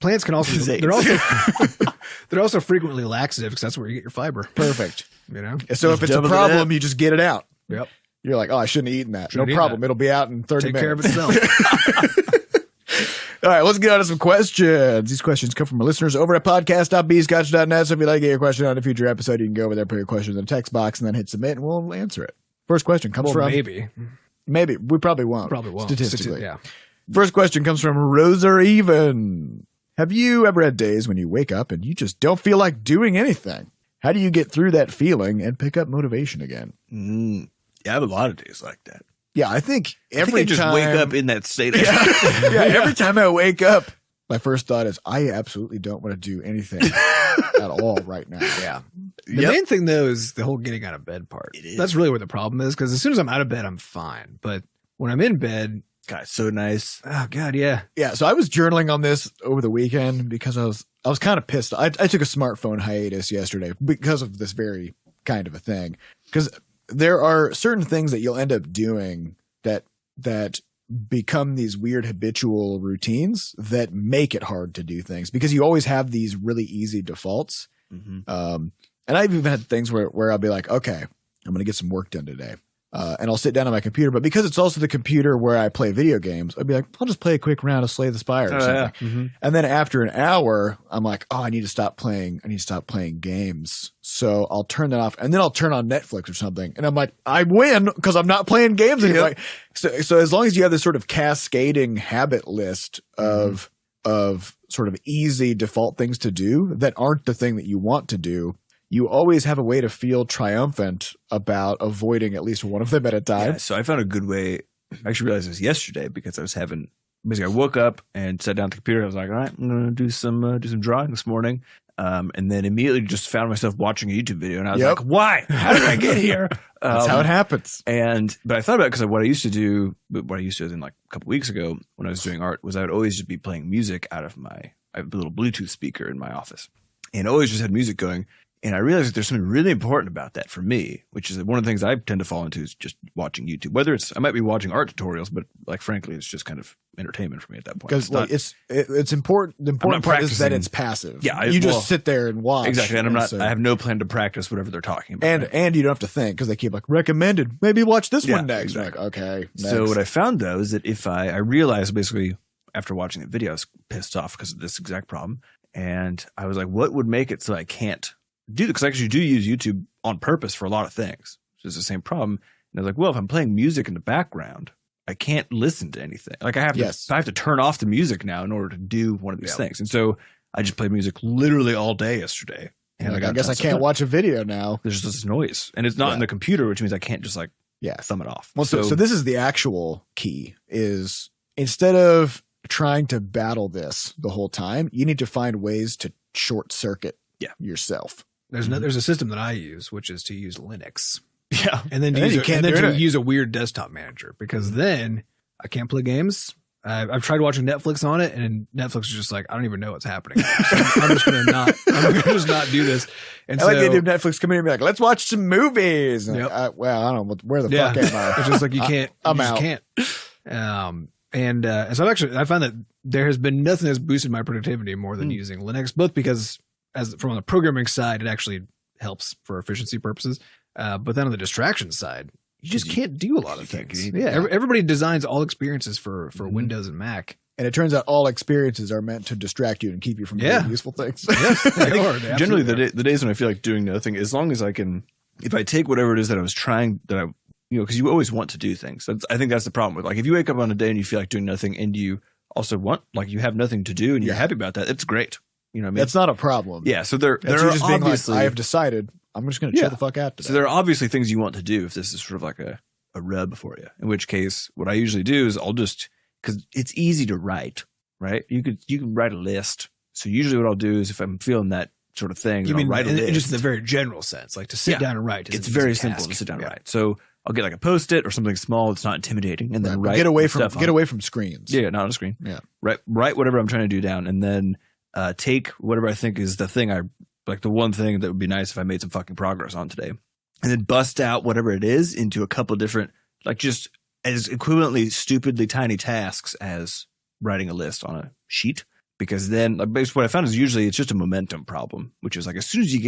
Plants can also they're also frequently laxative because that's where you get your fiber. Perfect. You know, so if it's a problem, you just get it out. Yep. You're like, oh, I shouldn't have eaten that. No problem. It'll be out in 30 minutes. Take care of itself. All right, let's get on to some questions. These questions come from our listeners over at podcast.bscotch.net. So if you'd like to get your question on a future episode, you can go over there, put your question in the text box, and then hit submit, and we'll answer it. First question comes from... Maybe. We probably won't. Statistically. Yeah. First question comes from rosareven. Have you ever had days when you wake up and you just don't feel like doing anything? How do you get through that feeling and pick up motivation again? Yeah, I have a lot of days like that. Yeah, I think every time... I just wake up in that state. Every time I wake up, my first thought is, I absolutely don't want to do anything at all right now. Yeah. The main thing, though, is the whole getting out of bed part. It is. That's really where the problem is, because as soon as I'm out of bed, I'm fine. But when I'm in bed... God, it's so nice. Oh, God, yeah. Yeah, so I was journaling on this over the weekend because I was kind of pissed. I took a smartphone hiatus yesterday because of this very kind of a thing. Because there are certain things that you'll end up doing that become these weird habitual routines that make it hard to do things because you always have these really easy defaults. And I've even had things where I'll be like, okay, I'm going to get some work done today. And I'll sit down on my computer, but because it's also the computer where I play video games, I'd be like, I'll just play a quick round of Slay the Spire or something. And then after an hour, I'm like, oh, I need to stop playing games. So I'll turn that off and then I'll turn on Netflix or something. And I'm like, I win because I'm not playing games anymore. So as long as you have this sort of cascading habit list of sort of easy default things to do that aren't the thing that you want to do, you always have a way to feel triumphant about avoiding at least one of them at a time. Yeah, so I found a good way. I actually realized this yesterday because I woke up and sat down at the computer. I was like, all right, I'm going to do some drawing this morning. And then immediately just found myself watching a YouTube video. And I was like, why? How did I get here? That's how it happens. But I thought about it because what I used to do in like a couple weeks ago when I was doing art was I would always just be playing music out of I have a little Bluetooth speaker in my office and always just had music going. And I realized that there's something really important about that for me, which is that one of the things I tend to fall into is just watching YouTube. Whether I might be watching art tutorials, but like frankly, it's just kind of entertainment for me at that point. Because it's important. The important part is that it's passive. Yeah, you just sit there and watch. Exactly, and I have no plan to practice whatever they're talking about. And you don't have to think because they keep like recommended. Maybe watch this one next. Exactly. Like, okay. Next. So what I found though is that if I realized basically after watching the video, I was pissed off because of this exact problem, and I was like, what would make it so I can't do that? Because I actually do use YouTube on purpose for a lot of things. It's the same problem. And I was like, well, if I'm playing music in the background, I can't listen to anything. Like I have to turn off the music now in order to do one of these things. And so I just played music literally all day yesterday. And like, I guess I can't watch a video now. There's just this noise. And it's not in the computer, which means I can't just thumb it off. Well, so this is the actual key is instead of trying to battle this the whole time, you need to find ways to short circuit yourself. There's a system that I use, which is to use Linux. Yeah. And then to use a weird desktop manager because then I can't play games. I've tried watching Netflix on it and Netflix is just like, I don't even know what's happening. So I'm just going to not do this. And I like the idea of Netflix coming in and be like, let's watch some movies. And I don't know where the fuck am I? It's just like, you can't, I'm out. Can't. So I found that there has been nothing that's boosted my productivity more than using Linux, both because from the programming side, it actually helps for efficiency purposes. But then on the distraction side, you just can't do a lot of things. Yeah, everybody designs all experiences for Windows and Mac. And it turns out all experiences are meant to distract you and keep you from doing useful things. Yes, I think generally the days when I feel like doing nothing, as long as I can, if I take whatever it is that I was trying, because you always want to do things. I think that's the problem with, like, if you wake up on a day and you feel like doing nothing and you also want, like, you have nothing to do and you're happy about that, it's great. You know what I mean? That's not a problem. Yeah. So there are just being obviously, like, I have decided I'm just going to chill the fuck out today. So there are obviously things you want to do if this is sort of like a rub for you, in which case what I usually do is I'll just, because it's easy to write, right? You can write a list. So usually what I'll do is if I'm feeling that sort of thing, you mean I'll write a list. Just in the very general sense, like to sit down and write. It's very simple to sit down and write. So I'll get like a Post-it or something small that's not intimidating, and then write. Get away from screens. Yeah, not on a screen. Yeah, write whatever I'm trying to do down, and then take whatever I think is the thing the one thing that would be nice if I made some fucking progress on today, and then bust out whatever it is into a couple different, like, just as equivalently stupidly tiny tasks as writing a list on a sheet. Because then, like, basically what I found is usually it's just a momentum problem, which is like as soon as you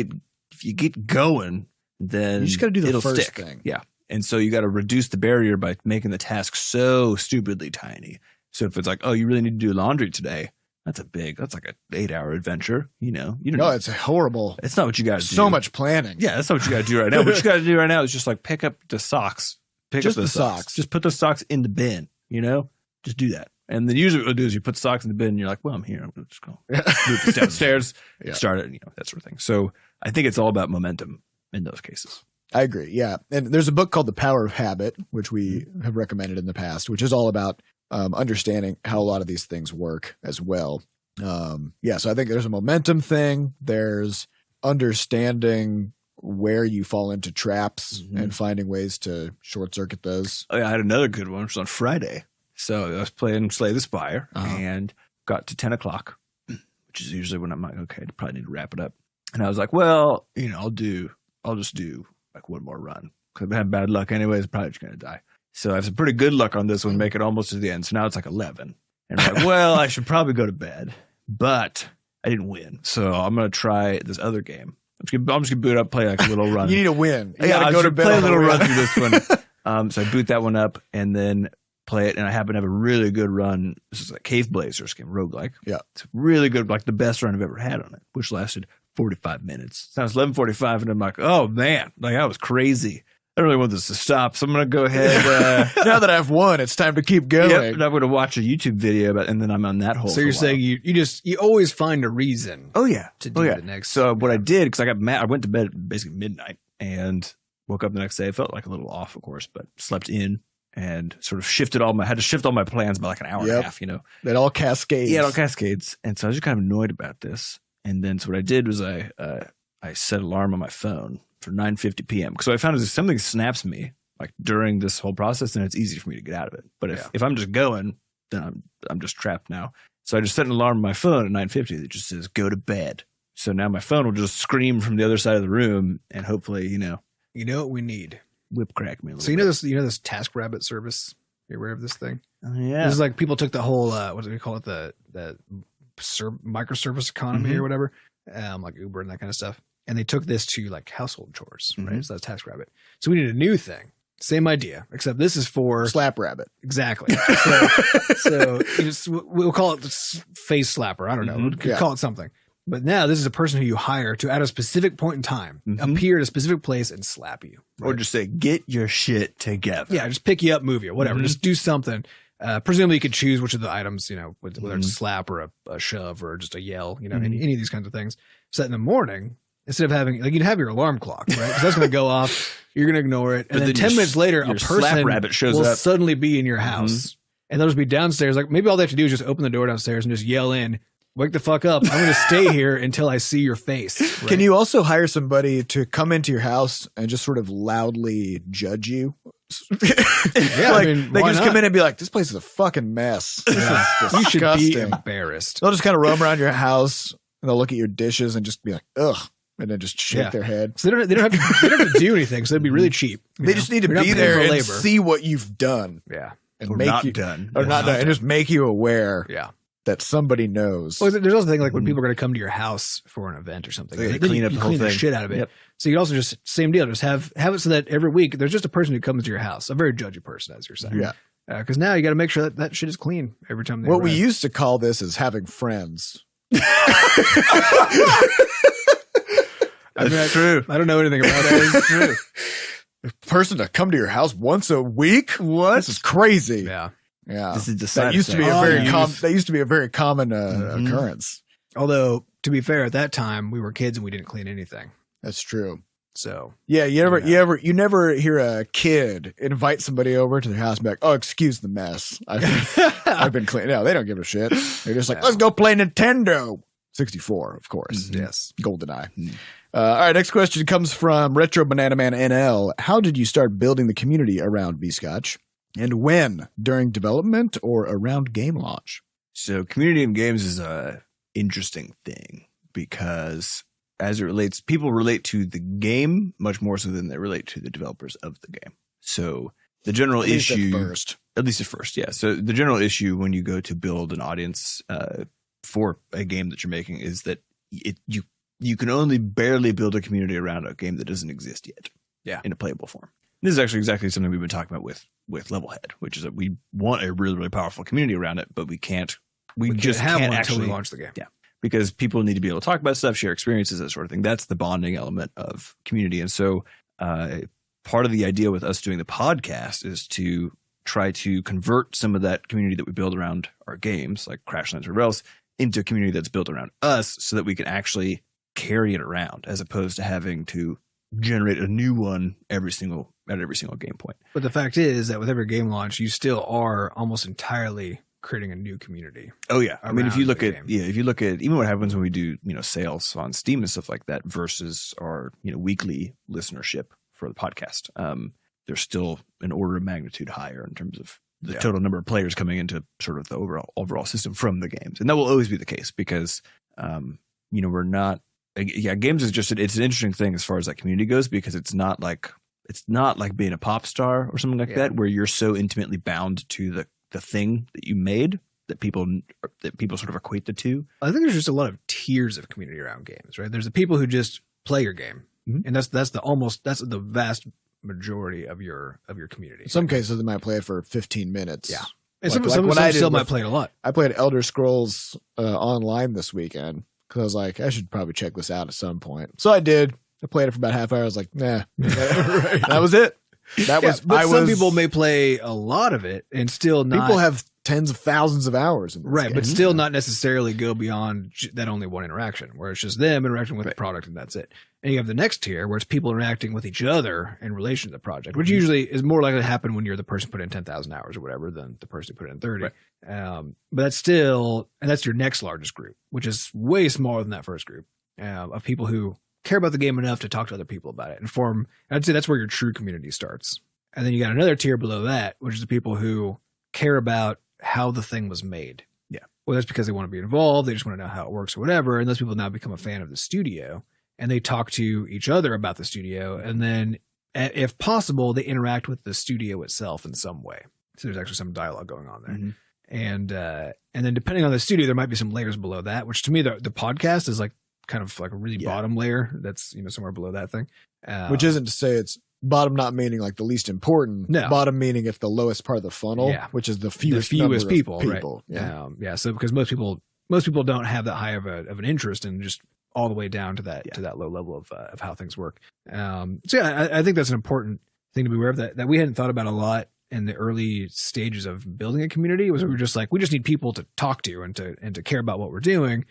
get going, then you just got to do the first stick. thing. Yeah. And so you got to reduce the barrier by making the task so stupidly tiny. So if it's like, oh, you really need to do laundry today, that's like an 8-hour adventure. It's horrible. It's not what you got to do. So much planning. Yeah, that's not what you got to do right now. What you got to do right now is just like pick up the socks. Pick up the socks. Just put the socks in the bin, just do that. And then usually what we'll do is you put socks in the bin and you're like, well, I'm here. I'm just going to move this downstairs, start it, that sort of thing. So I think it's all about momentum in those cases. I agree. Yeah. And there's a book called The Power of Habit, which we have recommended in the past, which is all about understanding how a lot of these things work as well. So I think there's a momentum thing. There's understanding where you fall into traps and finding ways to short circuit those. Oh, yeah, I had another good one, which was on Friday. So I was playing Slay the Spire and got to 10 o'clock, which is usually when I'm like, okay, I probably need to wrap it up. And I was like, well, I'll just do like one more run because I had bad luck anyways. Probably just going to die. So I have some pretty good luck on this one, make it almost to the end. So now it's like 11. And I'm like, well, I should probably go to bed, but I didn't win. So I'm going to try this other game. I'm just going to boot up, play like a little run. You need to win. You got to go to bed. Play a little run through this one. So I boot that one up and then play it. And I happen to have a really good run. This is a Cave Blazers game, roguelike. Yeah. It's really good, like the best run I've ever had on it, which lasted 45 minutes. So it's 11:45 and I'm like, oh man, like that was crazy. I don't really want this to stop, so I'm going to go ahead. Now that I've won, it's time to keep going. Yep, and I'm going to watch a YouTube video about, and then I'm on that hole. So you're saying you always find a reason. Oh yeah, to do the next. So what I did, because I got mad, I went to bed at basically midnight and woke up the next day. I felt like a little off, of course, but slept in and sort of had to shift all my plans by like an hour and a half. That all cascades. Yeah, it all cascades. And so I was just kind of annoyed about this. And then so what I did was I set an alarm on my phone for 9:50 p.m. So I found is if something snaps me like during this whole process, then it's easy for me to get out of it. But if I'm just going, then I'm just trapped now. So I just set an alarm on my phone at 9:50 that just says go to bed. So now my phone will just scream from the other side of the room, and hopefully, you know what we need, whip crack me. So this TaskRabbit service. You're aware of this thing? Oh, yeah. This is like people took the whole what do we call it, the microservice economy or whatever, like Uber and that kind of stuff. And they took this to like household chores, right? So that's TaskRabbit. So we need a new thing. Same idea, except this is for Slap Rabbit. Exactly. So we'll call it the face slapper. I don't know. We could call it something. But now this is a person who you hire to, at a specific point in time, appear at a specific place and slap you. Right? Or just say, get your shit together. Yeah, just pick you up, move you, whatever. Just do something. Presumably you could choose which of the items, whether it's a slap or a shove or just a yell, any of these kinds of things. So in the morning, instead of having, like, you'd have your alarm clock, right? Because that's going to go off. You're going to ignore it. And then 10 minutes later, a person rabbit shows will up. suddenly be in your house. And they'll just be downstairs. Like, maybe all they have to do is just open the door downstairs and just yell in, wake the fuck up. I'm going to stay here until I see your face. Right? Can you also hire somebody to come into your house and just sort of loudly judge you? Yeah, like, they can just come in and be like, this place is a fucking mess. This is disgusting. You should be embarrassed. They'll just kind of roam around your house and they'll look at your dishes and just be like, ugh. And then just shake their head. So they don't have to do anything. So it'd be really cheap. They just need to be there and see what you've done. Yeah. And or make not you done. Or not done. And just make you aware. Yeah. That somebody knows. Well, there's also the thing like when people are going to come to your house for an event or something, they clean up the whole thing, the shit out of it. Yep. So you can also just same deal, just have it so that every week there's just a person who comes to your house, a very judgy person, as you're saying. Yeah. Because now you got to make sure that shit is clean every time they What we arrive. used to call this is having friends. That's true. I don't know anything about that. That's true. A person to come to your house once a week? What? This is crazy. Yeah. Yeah. This is the That side used to be a effect. very Youth. that used to be a very common Mhm. occurrence. Although, to be fair, at that time we were kids and we didn't clean anything. That's true. So Yeah, you never hear a kid invite somebody over to their house and be like, "Oh, excuse the mess. I've been clean." No, they don't give a shit. They're just like, Yeah. "Let's go play Nintendo." 64, of course. yes. GoldenEye. All right, next question comes from RetroBananaManNL. How did you start building the community around Bscotch? And when? During development or around game launch? So community in games is a interesting thing because as it relates, people relate to the game much more so than they relate to the developers of the game. So the general At least issue, at at first, yeah. So the general issue when you go to build an audience for a game that you're making is that you can only barely build a community around a game that doesn't exist yet. Yeah. In a playable form. This is actually exactly something we've been talking about with Levelhead, which is that we want a really, really powerful community around it, but we can't. We just have can't one actually until we launch the game. Yeah. Because people need to be able to talk about stuff, share experiences, that sort of thing. That's the bonding element of community. And so part of the idea with us doing the podcast is to try to convert some of that community that we build around our games, like Crashlands or Rails, into a community that's built around us so that we can actually carry it around as opposed to having to generate a new one at every single game point. But the fact is that with every game launch, you still are almost entirely creating a new community. Oh yeah. I mean, if you around look the at, game. if you look at even what happens when we do, sales on Steam and stuff like that versus our, weekly listenership for the podcast, there's still an order of magnitude higher in terms of the total number of players coming into sort of the overall system from the games. And that will always be the case because, we're not, games is just, it's an interesting thing as far as that community goes, because it's not like being a pop star or something like that, where you're so intimately bound to the thing that you made that people sort of equate the two. I think there's just a lot of tiers of community around games, right? There's the people who just play your game, and that's the vast majority of your community. In some cases, they might play it for 15 minutes. Yeah. And Like some what I did still might with- play it a lot. I played Elder Scrolls Online this weekend because I was like, I should probably check this out at some point. So I did. I played it for about half hour. I was like, nah. That was it. That was. But some people may play a lot of it and still not. People have tens of thousands of hours in this right, game. but still not necessarily go beyond that only one interaction, where it's just them interacting with the product and that's it. And you have the next tier where it's people interacting with each other in relation to the project, which usually is more likely to happen when you're the person who put in 10,000 hours or whatever than the person who put in 30. Right. But that's still, and that's your next largest group, which is way smaller than that first group of people who care about the game enough to talk to other people about it and form. I'd say that's where your true community starts. And then you got another tier below that, which is the people who care about how the thing was made. Yeah. Well, that's because they want to be involved. They just want to know how it works or whatever. And those people now become a fan of the studio and they talk to each other about the studio. And then if possible, they interact with the studio itself in some way. So there's actually some dialogue going on there. Mm-hmm. And then depending on the studio, there might be some layers below that, which to me, the podcast is like kind of like a really bottom layer. That's, somewhere below that thing. Which isn't to say it's bottom, not meaning like the least important. No. Bottom meaning if the lowest part of the funnel, which is the fewest number of people. Right. Yeah. So because most people don't have that high of an interest in just all the way down to that low level of how things work. I think that's an important thing to be aware of that we hadn't thought about a lot in the early stages of building a community. Was we were just like, we just need people to talk to and to care about what we're doing,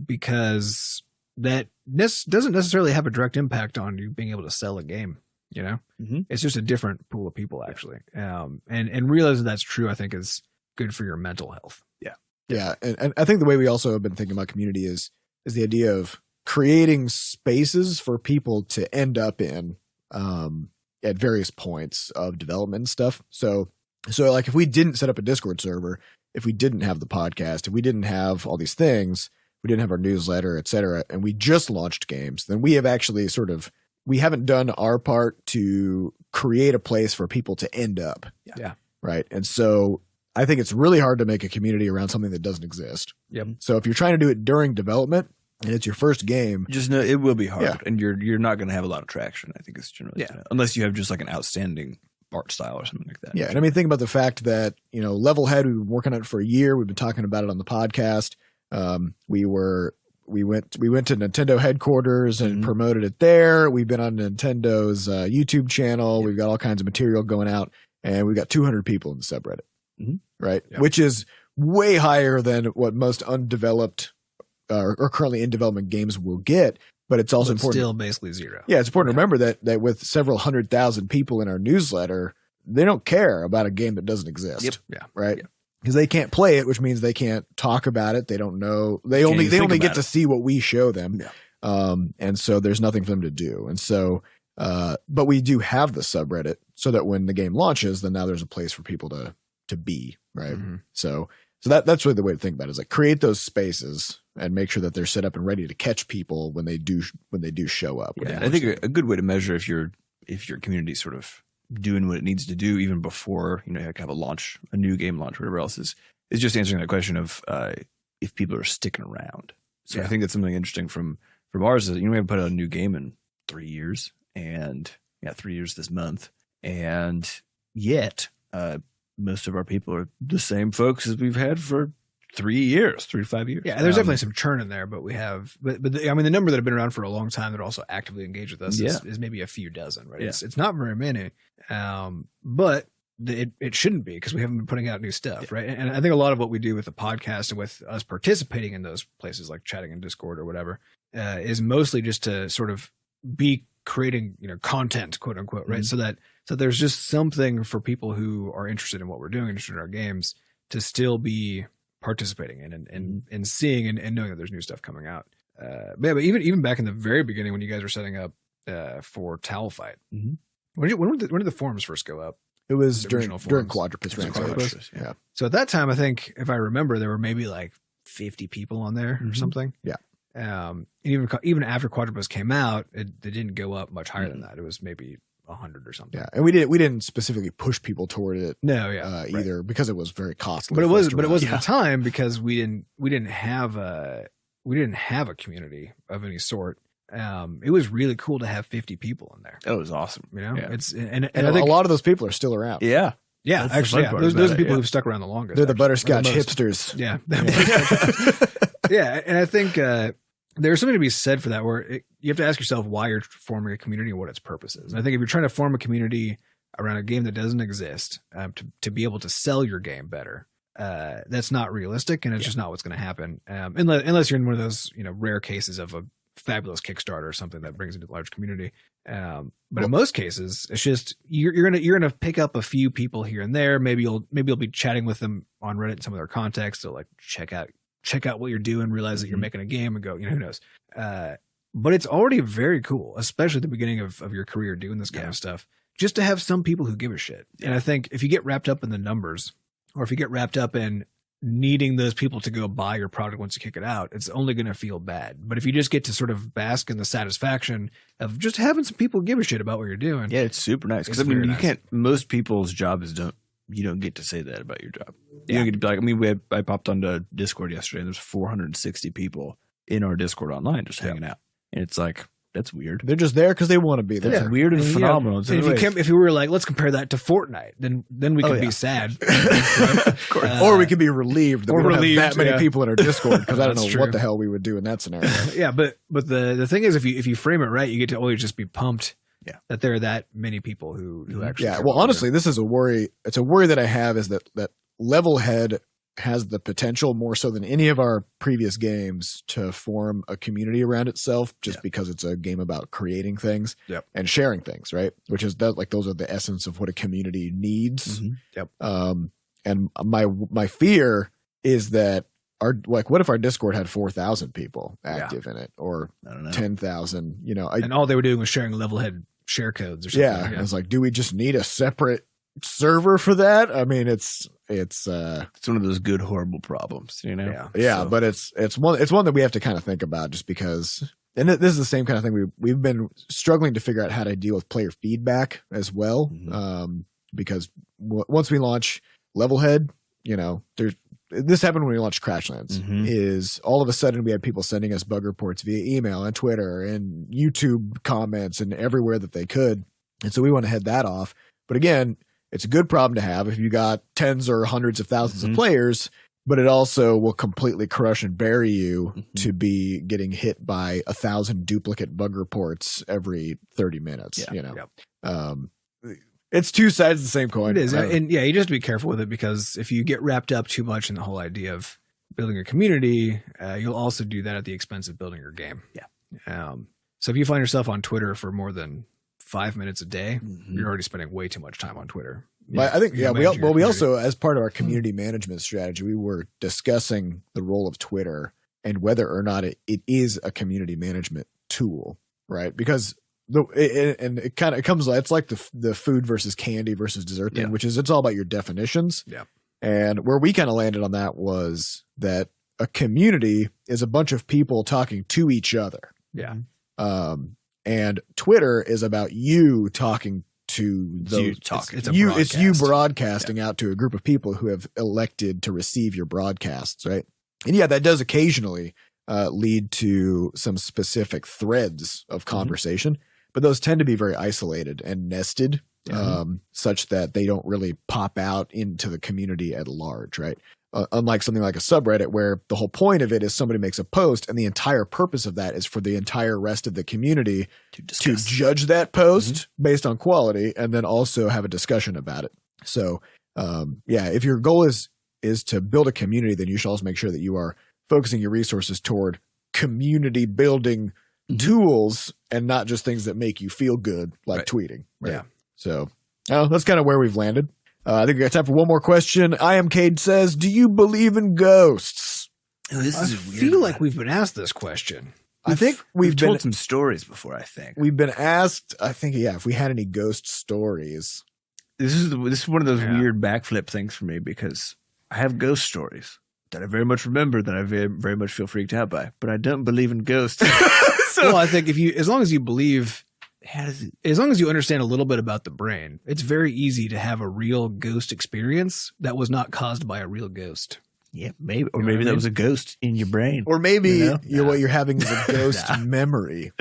because that doesn't necessarily have a direct impact on you being able to sell a game. It's just a different pool of people actually. And realizing that's true, I think is good for your mental health. Yeah. And I think the way we also have been thinking about community is the idea of creating spaces for people to end up in, at various points of development and stuff. So like if we didn't set up a Discord server, if we didn't have the podcast, if we didn't have all these things, we didn't have our newsletter, et cetera, and we just launched games, then we have actually we haven't done our part to create a place for people to end up. Yeah. Right. And so I think it's really hard to make a community around something that doesn't exist. Yep. So if you're trying to do it during development and it's your first game, just know it will be hard and you're not going to have a lot of traction. I think it's generally unless you have just like an outstanding art style or something like that. Yeah, and I mean, think about the fact that, you know, Levelhead, we've been working on it for a year. We've been talking about it on the podcast. We went to Nintendo headquarters and promoted it there. We've been on Nintendo's YouTube channel. We've got all kinds of material going out, and we've got 200 people in the subreddit, right? Yep. Which is way higher than what most undeveloped or currently in development games will get. But it's also important. Still basically zero. Yeah, it's important to remember that with several 100,000 people in our newsletter, they don't care about a game that doesn't exist. Yep. Yeah. Right. Because they can't play it, which means they can't talk about it. They don't know. They only get to see what we show them. Yeah. And so there's nothing for them to do. And so, but we do have the subreddit so that when the game launches, then now there's a place for people to be. Right. Mm-hmm. So that's really the way to think about it, is like create those spaces and make sure that they're set up and ready to catch people when they do show up. Yeah, I think a good way to measure if your community sort of doing what it needs to do even before, you know, like have a new game launch, whatever else is just answering that question of if people are sticking around. So I think that's something interesting from ours is that, you know, we haven't put out a new game in 3 years, and 3 years this month, and yet most of our people are the same folks as we've had for 3 years, 3 to 5 years. Yeah, there's definitely some churn in there, but we have, but I mean, the number that have been around for a long time that are also actively engaged with us is maybe a few dozen, right? Yeah. It's not very many, but it shouldn't be, because we haven't been putting out new stuff, right? And I think a lot of what we do with the podcast and with us participating in those places like chatting in Discord or whatever is mostly just to sort of be creating, you know, content, quote unquote, right? So there's just something for people who are interested in what we're doing, interested in our games, to still be participating in and seeing and knowing that there's new stuff coming out. But even back in the very beginning when you guys were setting up for Towel Fight, when did the forums first go up? It was during Quadrupus. Yeah. So at that time, I think, if I remember, there were maybe like 50 people on there or something. Yeah. Even after Quadrupus came out, it didn't go up much higher than that. It was maybe 100 or something. Yeah, and we didn't specifically push people toward it. No, either, because it was very costly. But it was at the time, because we didn't have a community of any sort. It was really cool to have 50 people in there. That was awesome. You know, it's and I think a lot of those people are still around. Yeah. Actually, those are people who've stuck around the longest. They're the Butterscotch hipsters. Yeah. Yeah, and I think there's something to be said for that, where you have to ask yourself why you're forming a community and what its purpose is. And I think if you're trying to form a community around a game that doesn't exist, to be able to sell your game better, that's not realistic, and it's just not what's going to happen. Unless you're in one of those, you know, rare cases of a fabulous Kickstarter or something that brings in a large community. But in most cases, it's just you're gonna pick up a few people here and there. Maybe you'll be chatting with them on Reddit in some of their context. They'll like check out what you're doing, realize that you're making a game, and go, you know, who knows. But it's already very cool, especially at the beginning of your career doing this kind of stuff, just to have some people who give a shit. And I think if you get wrapped up in the numbers, or if you get wrapped up in needing those people to go buy your product once you kick it out, it's only going to feel bad. But if you just get to sort of bask in the satisfaction of just having some people give a shit about what you're doing. Yeah, it's super nice. Because I mean, most people's job is you don't get to say that about your job. You don't get to be like, I mean, I popped onto Discord yesterday, and there's 460 people in our Discord online just hanging out. And it's like, that's weird. They're just there because they want to be there. That's weird and phenomenal. Yeah. And if you were like, let's compare that to Fortnite, then we could be sad. Of course. Or we could be relieved that we don't have that many people in our Discord, because I don't know what the hell we would do in that scenario. Yeah, but the thing is, if you frame it right, you get to always just be pumped that there are that many people who actually. Yeah, well, honestly, this is a worry. It's a worry that I have, is that Levelhead has the potential, more so than any of our previous games, to form a community around itself, just because it's a game about creating things and sharing things, right? Which is like, those are the essence of what a community needs. And my fear is that what if our Discord had 4,000 people active in it, or 10,000, you know, and all they were doing was sharing Levelhead share codes or something. Yeah. It's like, do we just need a separate server for that? I mean, it's one of those good horrible problems, you know. But it's one that we have to kind of think about, just because, and this is the same kind of thing we've been struggling to figure out how to deal with player feedback as well. Because once we launch Levelhead, you know, this happened when we launched Crashlands, is all of a sudden we had people sending us bug reports via email and Twitter and YouTube comments and everywhere that they could. And so we want to head that off. But again, it's a good problem to have if you got tens or hundreds of thousands of players, but it also will completely crush and bury you to be getting hit by 1,000 duplicate bug reports every 30 minutes, you know. It's two sides of the same coin. It is. And yeah, you just have to be careful with it, because if you get wrapped up too much in the whole idea of building a community, you'll also do that at the expense of building your game. Yeah. So if you find yourself on Twitter for more than 5 minutes a day, you're already spending way too much time on Twitter. But I think, we also, as part of our community management strategy, we were discussing the role of Twitter and whether or not it is a community management tool, right? Because it comes, it's like the food versus candy versus dessert thing, which is, it's all about your definitions. Yeah. And where we kind of landed on that was that a community is a bunch of people talking to each other. Yeah. And Twitter is about you talking to those. It's you broadcasting out to a group of people who have elected to receive your broadcasts, right? And yeah, that does occasionally lead to some specific threads of conversation, but those tend to be very isolated and nested, such that they don't really pop out into the community at large, right? Unlike something like a subreddit, where the whole point of it is somebody makes a post and the entire purpose of that is for the entire rest of the community to judge that post based on quality and then also have a discussion about it. So, if your goal is to build a community, then you should also make sure that you are focusing your resources toward community building tools and not just things that make you feel good, like tweeting. Right? Yeah. So that's kind of where we've landed. I think we got time for one more question. imcade says, do you believe in ghosts? Oh, I feel like we've been asked this question. I think we've told some stories before, I think. We've been asked, I think, if we had any ghost stories. This is one of those weird backflip things for me, because I have ghost stories that I very much remember, that I very, very much feel freaked out by, but I don't believe in ghosts. Well, I think as long as you believe, as long as you understand a little bit about the brain, it's very easy to have a real ghost experience that was not caused by a real ghost. Yeah, maybe, or maybe that was a ghost in your brain, or maybe what you're having is a ghost memory,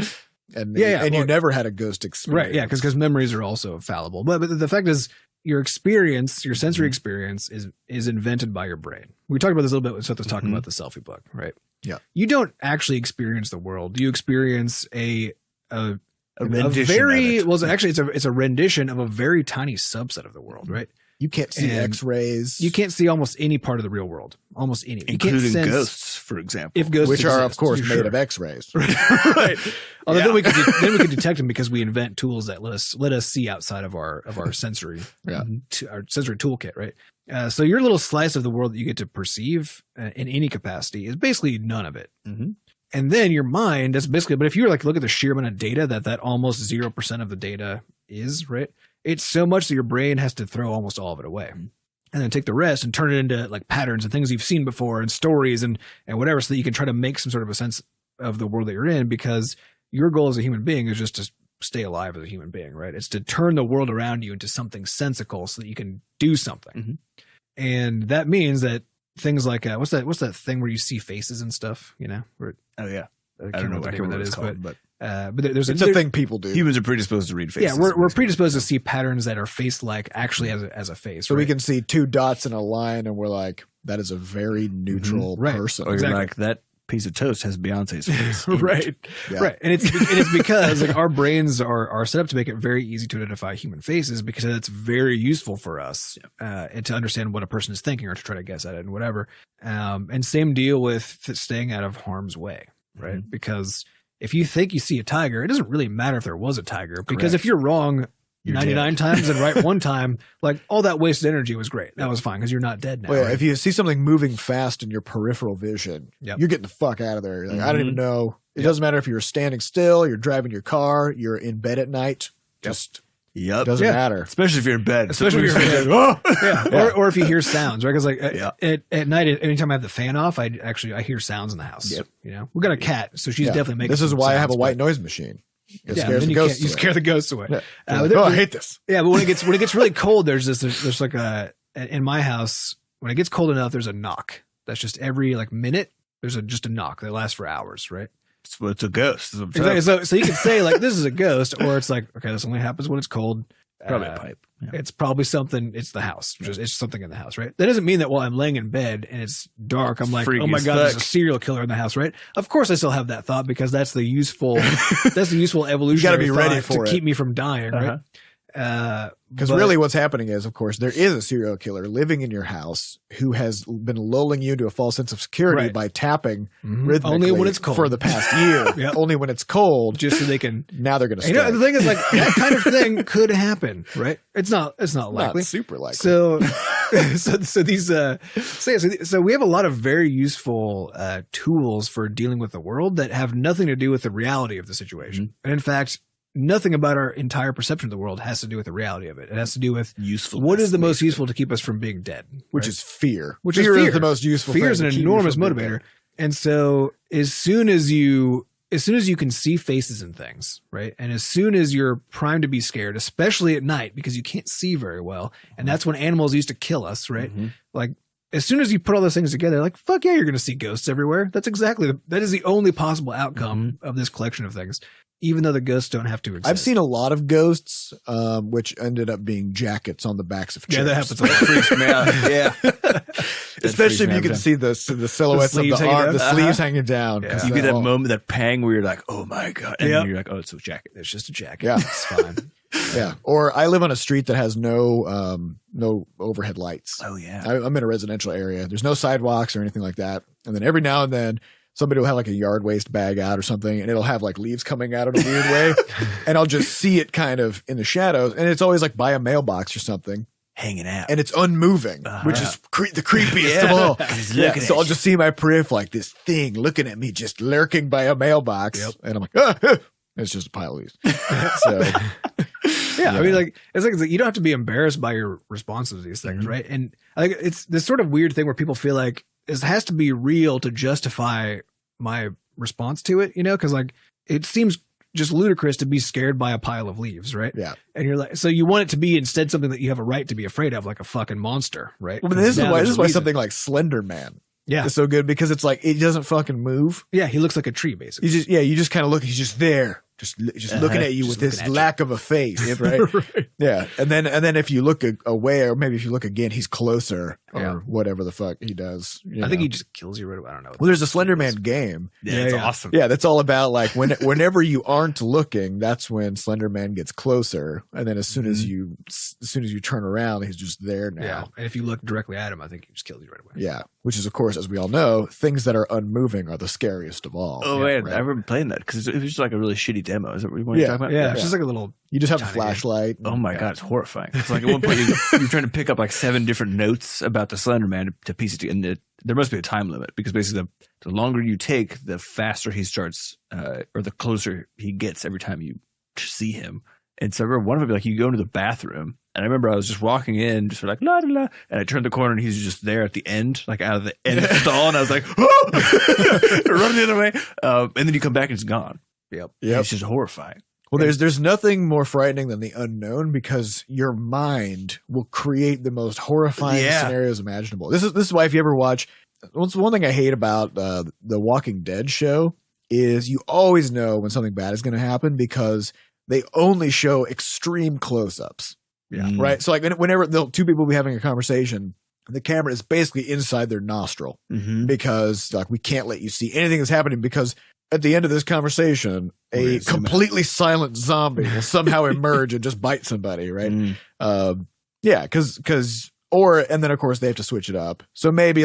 and you never had a ghost experience, right? Yeah, because memories are also fallible. But the fact is, your experience, your sensory experience, is invented by your brain. We talked about this a little bit when Seth was talking about the selfie book, right? Yeah, you don't actually experience the world; you experience a rendition. It's a rendition of a very tiny subset of the world, right? You can't see X-rays. You can't see almost any part of the real world. Almost any, including ghosts, for example, which are of course made of X-rays. Right. Although then we could detect them because we invent tools that let us see outside of our sensory our sensory toolkit, right? So your little slice of the world that you get to perceive in any capacity is basically none of it. And then your mind, that's basically, but if you look at the sheer amount of data that almost 0% of the data is, right? It's so much that your brain has to throw almost all of it away and then take the rest and turn it into patterns and things you've seen before and stories and whatever, so that you can try to make some sort of a sense of the world that you're in, because your goal as a human being is just to stay alive as a human being, right? It's to turn the world around you into something sensical so that you can do something. And that means that things like what's that thing where you see faces and stuff, where, I don't know what that is, but there's a thing people do. Humans are predisposed to read faces. Yeah, we're predisposed to see patterns that are face-like actually as a face. So we can see two dots in a line, and we're like, that is a very neutral person. Or you're like, that piece of toast has Beyonce's face. Right. And it's because our brains are set up to make it very easy to identify human faces, because it's very useful for us and to understand what a person is thinking or to try to guess at it and whatever. And same deal with staying out of harm's way, right? Because if you think you see a tiger, it doesn't really matter if there was a tiger, because if you're wrong 99 times and right one time, all that wasted energy was great. That was fine because you're not dead now. Well, if you see something moving fast in your peripheral vision, you're getting the fuck out of there. I don't even know. It doesn't matter if you're standing still, you're driving your car, you're in bed at night. Just doesn't matter. Especially if you're in bed. Especially if you're in bed. Or if you hear sounds, right? Because at night, anytime I have the fan off, I hear sounds in the house. We've got a cat, so she's definitely making. This is why I have a white noise machine. It scares the ghosts away. You scare the ghosts away. I hate this. Yeah, but when it gets really cold, there's in my house, when it gets cold enough, there's a knock. That's just every minute. There's just a knock that lasts for hours, right? It's a ghost. Exactly. So you can say this is a ghost, or it's okay, this only happens when it's cold. Probably a pipe. Yeah. It's probably something. It's the house. It's something in the house, right? That doesn't mean that while I'm laying in bed and it's dark, I'm like, Freaky oh my as god, fuck. there's a serial killer in the house, right? Of course, I still have that thought because that's the useful evolutionary. You gotta be ready thought for to it. keep me from dying, right? Because really what's happening is, of course, there is a serial killer living in your house who has been lulling you to a false sense of security Right. by tapping Mhm. rhythmically Only when it's cold. for the past year. Yep. Only when it's cold. just so they can. Now they're going to You strike. know, the thing is, like that kind of thing could happen, right? It's not likely. Not super likely. So, so these, so we have a lot of very useful tools for dealing with the world that have nothing to do with the reality of the situation, and in fact, nothing about our entire perception of the world has to do with the reality of it. It has to do with Useful. what is the most useful to keep us from being dead, Which right? is fear. Which fear is is the most useful Fear thing is an to keep you enormous from being motivator, dead. and so as soon as you can see faces and things, right? And as soon as you're primed to be scared, especially at night, because you can't see very well, and that's when animals used to kill us, right? Mhm. Like, as soon as you put all those things together, like, fuck yeah, you're going to see ghosts everywhere. That is the only possible outcome of this collection of things, even though the ghosts don't have to exist. I've seen a lot of ghosts, which ended up being jackets on the backs of chairs. Yeah, that happens a lot. Freaks me out. Yeah. Especially if you can see the silhouettes of sleeves the hanging arm, down. the sleeves hanging down. Yeah. 'cause You they're get that all- moment, that pang where you're like, oh my God. And Yep. then you're like, oh, it's a jacket. It's just a jacket. Yeah. It's fine. Yeah. Or I live on a street that has no overhead lights. Oh, yeah. I'm in a residential area. There's no sidewalks or anything like that. And then every now and then somebody will have like a yard waste bag out or something, and it'll have like leaves coming out in a weird way. And I'll just see it kind of in the shadows. And it's always like by a mailbox or something. Hanging out. And it's unmoving, which is the creepiest of all. He's Yeah, looking so at I'll you. just see my periph like this thing looking at me, just lurking by a mailbox. Yep. And I'm like, it's just a pile of leaves. So Yeah, I mean, like it's like you don't have to be embarrassed by your responses to these things, right? And I think it's this sort of weird thing where people feel like it has to be real to justify my response to it, you know? Because like it seems just ludicrous to be scared by a pile of leaves, right? yeah. And you're like, so you want it to be instead something that you have a right to be afraid of, like a fucking monster, right? Well, this is Now why there's a reason. something like Slender Man Yeah, is so good, because it's like it doesn't fucking move. yeah, he looks like a tree basically. You just kind of look. He's just there, just looking at you Just with this looking at you. lack of a face, right? Yeah, and then if you look away, or maybe if you look again, he's closer, or Yeah. whatever the fuck he does. I think he just kills you right away. I don't know. Well, there's a Slender Man game. Yeah, Yeah, it's yeah. awesome. Yeah, that's all about like whenever you aren't looking, that's when Slender Man gets closer, and then as soon as you turn around, he's just there now. Yeah, and if you look directly at him, I think he just kills you right away. Yeah, which is of course, as we all know, things that are unmoving are the scariest of all. Oh, Yeah, man. right. I remember playing that because it was just like a really shitty demo. Is that what you want to Yeah. talk about? Yeah, it's just like a little. You just have a Tiny flashlight. Oh my Yeah. God, it's horrifying. It's like at one point you're trying to pick up like 7 different notes about the Slender Man to piece it together. And there must be a time limit, because basically the longer you take, the faster he starts, or the closer he gets every time you see him. And so I remember one of them, like, you go into the bathroom, and I remember I was just walking in, just like, la, la, la, and I turned the corner, and he's just there at the end, like out of the end of the stall, and I was like, oh! Run the other way. And then you come back, and it's gone. Yep. Yep. It's just horrifying. Well, there's nothing more frightening than the unknown, because your mind will create the most horrifying Yeah. scenarios imaginable. This is why, if you ever watch, one thing I hate about the Walking Dead show is you always know when something bad is going to happen, because they only show extreme close-ups. Yeah. Right. So like whenever two people will be having a conversation, the camera is basically inside their nostril, Mm-hmm. because like we can't let you see anything that's happening, because at the end of this conversation, We're a gonna zoom completely silent zombie will somehow emerge and just bite somebody, right? Mm. Yeah, and then of course they have to switch it up. So maybe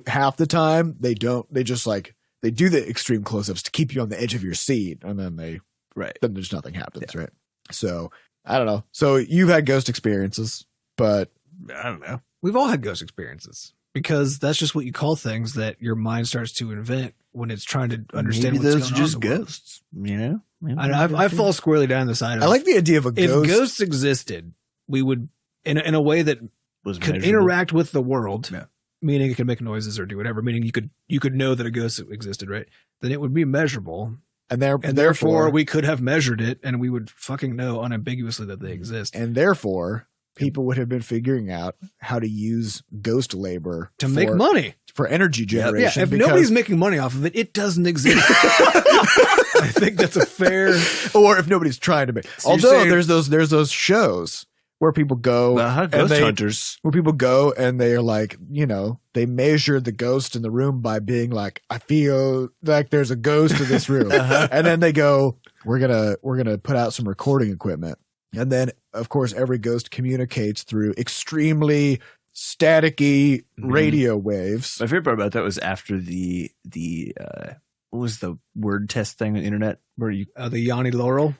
half the time they just like they do the extreme close-ups to keep you on the edge of your seat, and then Right. then there's nothing happens, right? So I don't know. So you've had ghost experiences, but I don't know. We've all had ghost experiences, because that's just what you call things that your mind starts to invent when it's trying to understand Maybe what's those are going on just in the world. ghosts, you know? Maybe I fall squarely down the side of I like the idea of a if ghost. ghosts existed, we would in a way that was could measurable. interact with the world, Yeah. meaning it could make noises or do whatever, meaning you could know that a ghost existed, right? Then it would be measurable, and and therefore we could have measured it, and we would fucking know unambiguously that they exist. and therefore people would have been figuring out how to use ghost labor to make money for energy generation. Yeah, if nobody's making money off of it, it doesn't exist. I think that's a fair. Or if nobody's trying to make. So although there's those shows where people go, ghost hunters, where people go and they are like, they measure the ghost in the room by being like, I feel like there's a ghost in this room, and then they go, we're gonna put out some recording equipment, and then of course every ghost communicates through extremely staticky radio waves. My favorite part about that was after the what was the word test thing on the internet where you the Yanni Laurel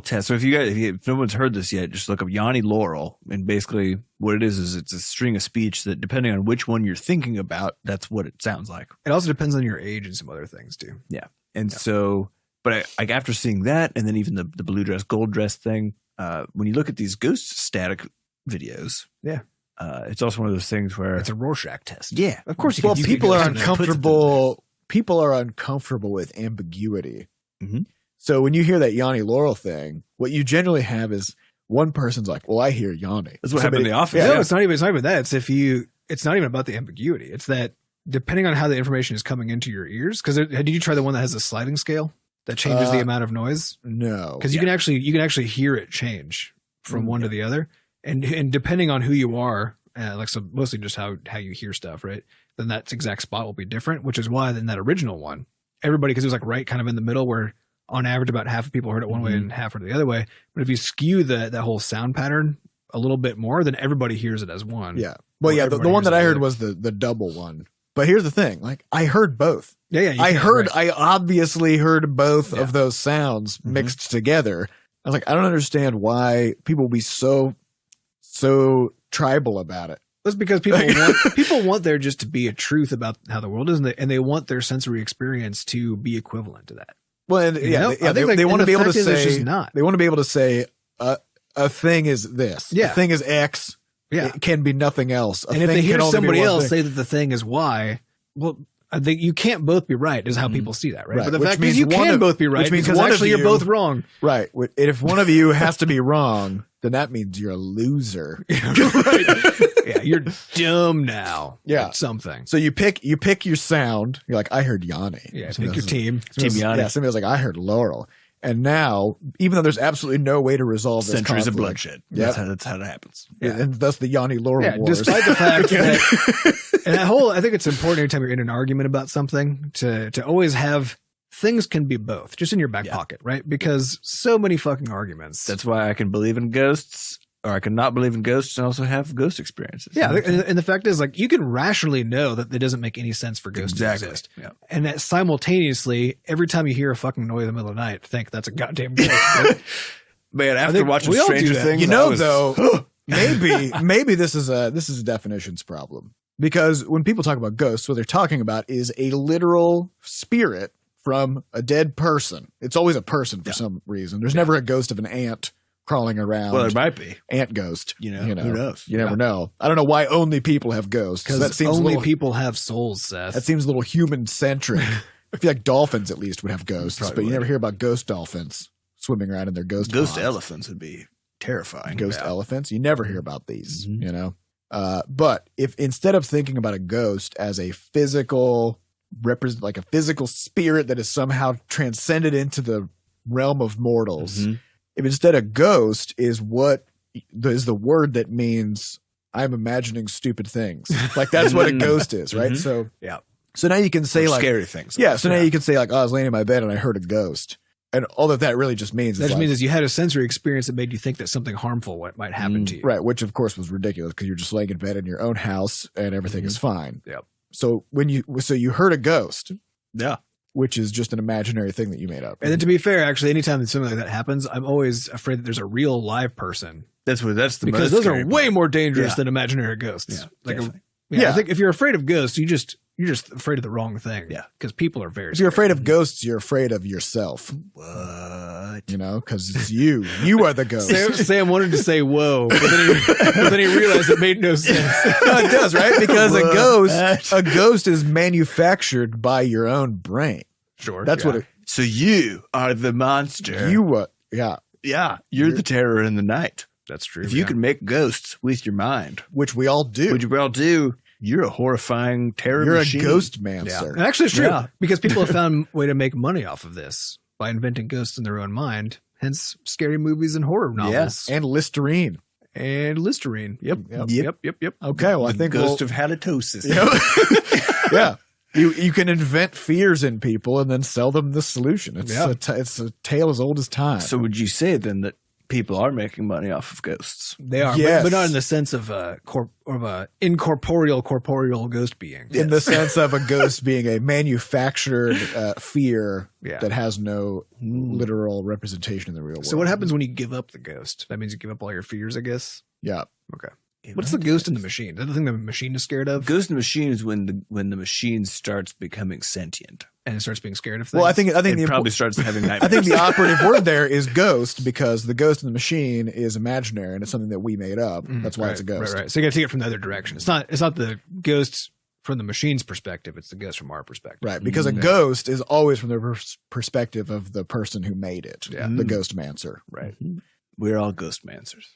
test. So if no one's heard this yet, just look up Yanni Laurel, and basically what it is it's a string of speech that depending on which one you're thinking about, that's what it sounds like. It also depends on your age and some other things too. Yeah, and so, but after seeing that, and then even the blue dress gold dress thing, when you look at these ghost static videos, it's also one of those things where it's a Rorschach test. Yeah, of course. People are uncomfortable. People are uncomfortable with ambiguity. Mm-hmm. So when you hear that Yanni Laurel thing, what you generally have is one person's like, well, I hear Yanni. That's what happened in the office. No, it's not even that. It's not even about the ambiguity. It's that depending on how the information is coming into your ears, because did you try the one that has a sliding scale that changes the amount of noise? No. Because you can actually hear it change from one to the other. And depending on who you are, so mostly just how you hear stuff, right? Then that exact spot will be different, which is why in that original one, everybody, because it was like right kind of in the middle where on average about half of people heard it one way and half heard it the other way. But if you skew that whole sound pattern a little bit more, then everybody hears it as one. Yeah. Well, yeah, the one that I heard was the double one. But here's the thing, like I heard both. Yeah. I obviously heard both of those sounds mixed together. I was like, I don't understand why people will be so tribal about it. That's because people want there just to be a truth about how the world is, and they want their sensory experience to be equivalent to that. Well, and they want to be able to say it's just not. They want to be able to say a thing is this. Yeah. A thing is X. Yeah. It can be nothing else. And if they hear somebody else say that the thing is Y, well, I think you can't both be right is how people see that, right? But the fact is you can both be right, which means actually you're both wrong. Right. And if one of you has to be wrong, then that means you're a loser. Right. Yeah, you're dumb now. Yeah. At something. So you pick your sound. You're like, I heard Yanni. Yeah, pick your team. Team Yanni. Yeah, somebody was like, I heard Laurel. And now, even though there's absolutely no way to resolve this centuries conflict, of bloodshed. Yep. That's how it happens. Yeah. And thus the Yanni Laurel Wars. Despite the fact that, and that whole, I think it's important every time you're in an argument about something to always have things can be both just in your back pocket, right? Because so many fucking arguments. That's why I can believe in ghosts, or I can not believe in ghosts and also have ghost experiences. Yeah. And the fact is, like, you can rationally know that it doesn't make any sense for ghosts to exist. Yeah. And that simultaneously, every time you hear a fucking noise in the middle of the night, think that's a goddamn ghost. Right? Man, after watching Stranger Things, though, maybe this is a definitions problem. Because when people talk about ghosts, what they're talking about is a literal spirit from a dead person. It's always a person for some reason. There's never a ghost of an ant crawling around. Well, there might be. Ant ghost. You know, who knows? You never know. I don't know why only people have ghosts. Because that seems only people have souls, Seth. That seems a little human-centric. I feel like dolphins at least would have ghosts, but you never hear about ghost dolphins swimming around in their ghost ponds. Elephants would be terrifying. Ghost elephants? You never hear about these, you know? But if instead of thinking about a ghost as a physical like a physical spirit that is somehow transcended into the realm of mortals, if instead a ghost is the word that means I'm imagining stupid things, like that's what a ghost is, right? So so now you can say like scary things. Yeah. So now you can say like, oh, I was laying in my bed and I heard a ghost, and all that really just means is you had a sensory experience that made you think that something harmful might happen to you, right? Which of course was ridiculous because you're just laying in bed in your own house and everything is fine. Yep. So you heard a ghost, yeah, which is just an imaginary thing that you made up. And then to be fair, actually, anytime that something like that happens, I'm always afraid that there's a real live person. That's the because those are way more dangerous than imaginary ghosts. I think if you're afraid of ghosts, you're just afraid of the wrong thing. Yeah, because people are very. If you're afraid of ghosts, you're afraid of yourself. What? You know, because it's you. You are the ghost. Sam wanted to say "whoa," but then he realized it made no sense. No, it does, right? Because a ghost is manufactured by your own brain. Sure, that's what. So you are the monster. Yeah. You're the terror in the night. That's true. If you can make ghosts with your mind, which we all do. You're a horrifying terror You're machine. a ghost mancer. And actually, it's true Yeah. because people have found a way to make money off of this by inventing ghosts in their own mind. Hence, scary movies and horror novels And Listerine. and Listerine. Yep. Okay, well, I think ghost of halitosis. yeah. You can invent fears in people and then sell them the solution. It's Yeah. it's a tale as old as time. So would you say then that people are making money off of ghosts? They are, Yes. but not in the sense of a incorporeal, corporeal ghost being. in the sense of a ghost being a manufactured fear Yeah. that has no literal representation in the real world. So what happens when you give up the ghost? That means you give up all your fears, I guess. Yeah. Okay. What's the ghost in the machine? Is that the thing the machine is scared of? Ghost in the machine is when the machine starts becoming sentient. And it starts being scared of things? Well, I think It probably starts having nightmares. I think the operative word there is ghost because the ghost in the machine is imaginary and it's something that we made up. That's why it's a ghost. Right. So you got to take it from the other direction. It's not the ghost from the machine's perspective. It's the ghost from our perspective. Right, because a ghost is always from the perspective of the person who made it, the ghost mancer. Right. We're all ghost mancers.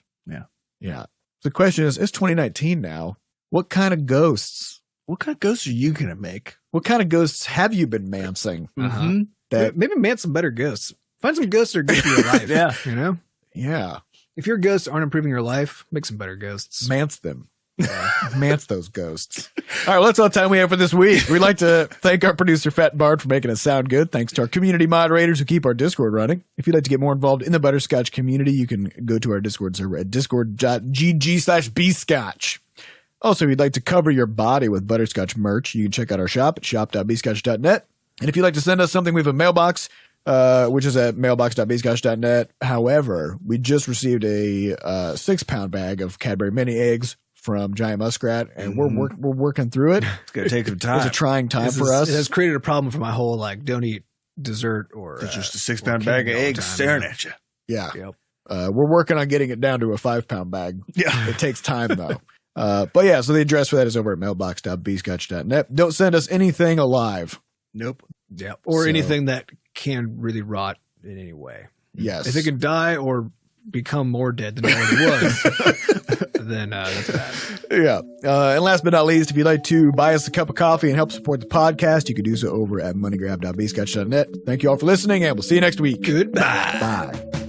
Yeah. The question is, it's 2019 now. What kind of ghosts? What kind of ghosts are you going to make? What kind of ghosts have you been mancing? Uh-huh. That Maybe man some better ghosts. Find some ghosts that are good for your life. Yeah. You know? Yeah, If your ghosts aren't improving your life, make some better ghosts. mance them. Mance those ghosts. All right, well, that's all the time we have for this week. We'd like to thank our producer, Fat Bard, for making us sound good. Thanks to our community moderators who keep our Discord running. If you'd like to get more involved in the Butterscotch community, you can go to our Discord server at discord.gg/Bscotch. Also, if you'd like to cover your body with Butterscotch merch, you can check out our shop at shop.bscotch.net. And if you'd like to send us something, we have a mailbox, which is at mailbox.bscotch.net. However, we just received a 6-pound bag of Cadbury mini eggs from Giant Muskrat, and we're working through it. It's going to take some time. It's a trying time for us. It has created a problem for my whole, don't eat dessert or. It's just a 6-pound bag of eggs staring at you. Yeah. Yep. We're working on getting it down to a 5-pound bag. Yeah. It takes time, though. But yeah, so the address for that is over at mailbox.bscotch.net. Don't send us anything alive. Nope. Yeah. Or So- anything that can really rot in any way. Yes. If it can die or become more dead than it already was, then that's bad. Yeah. And last but not least, if you'd like to buy us a cup of coffee and help support the podcast, you can do so over at moneygrab.bscotch.net. Thank you all for listening, and we'll see you next week. Goodbye. Bye.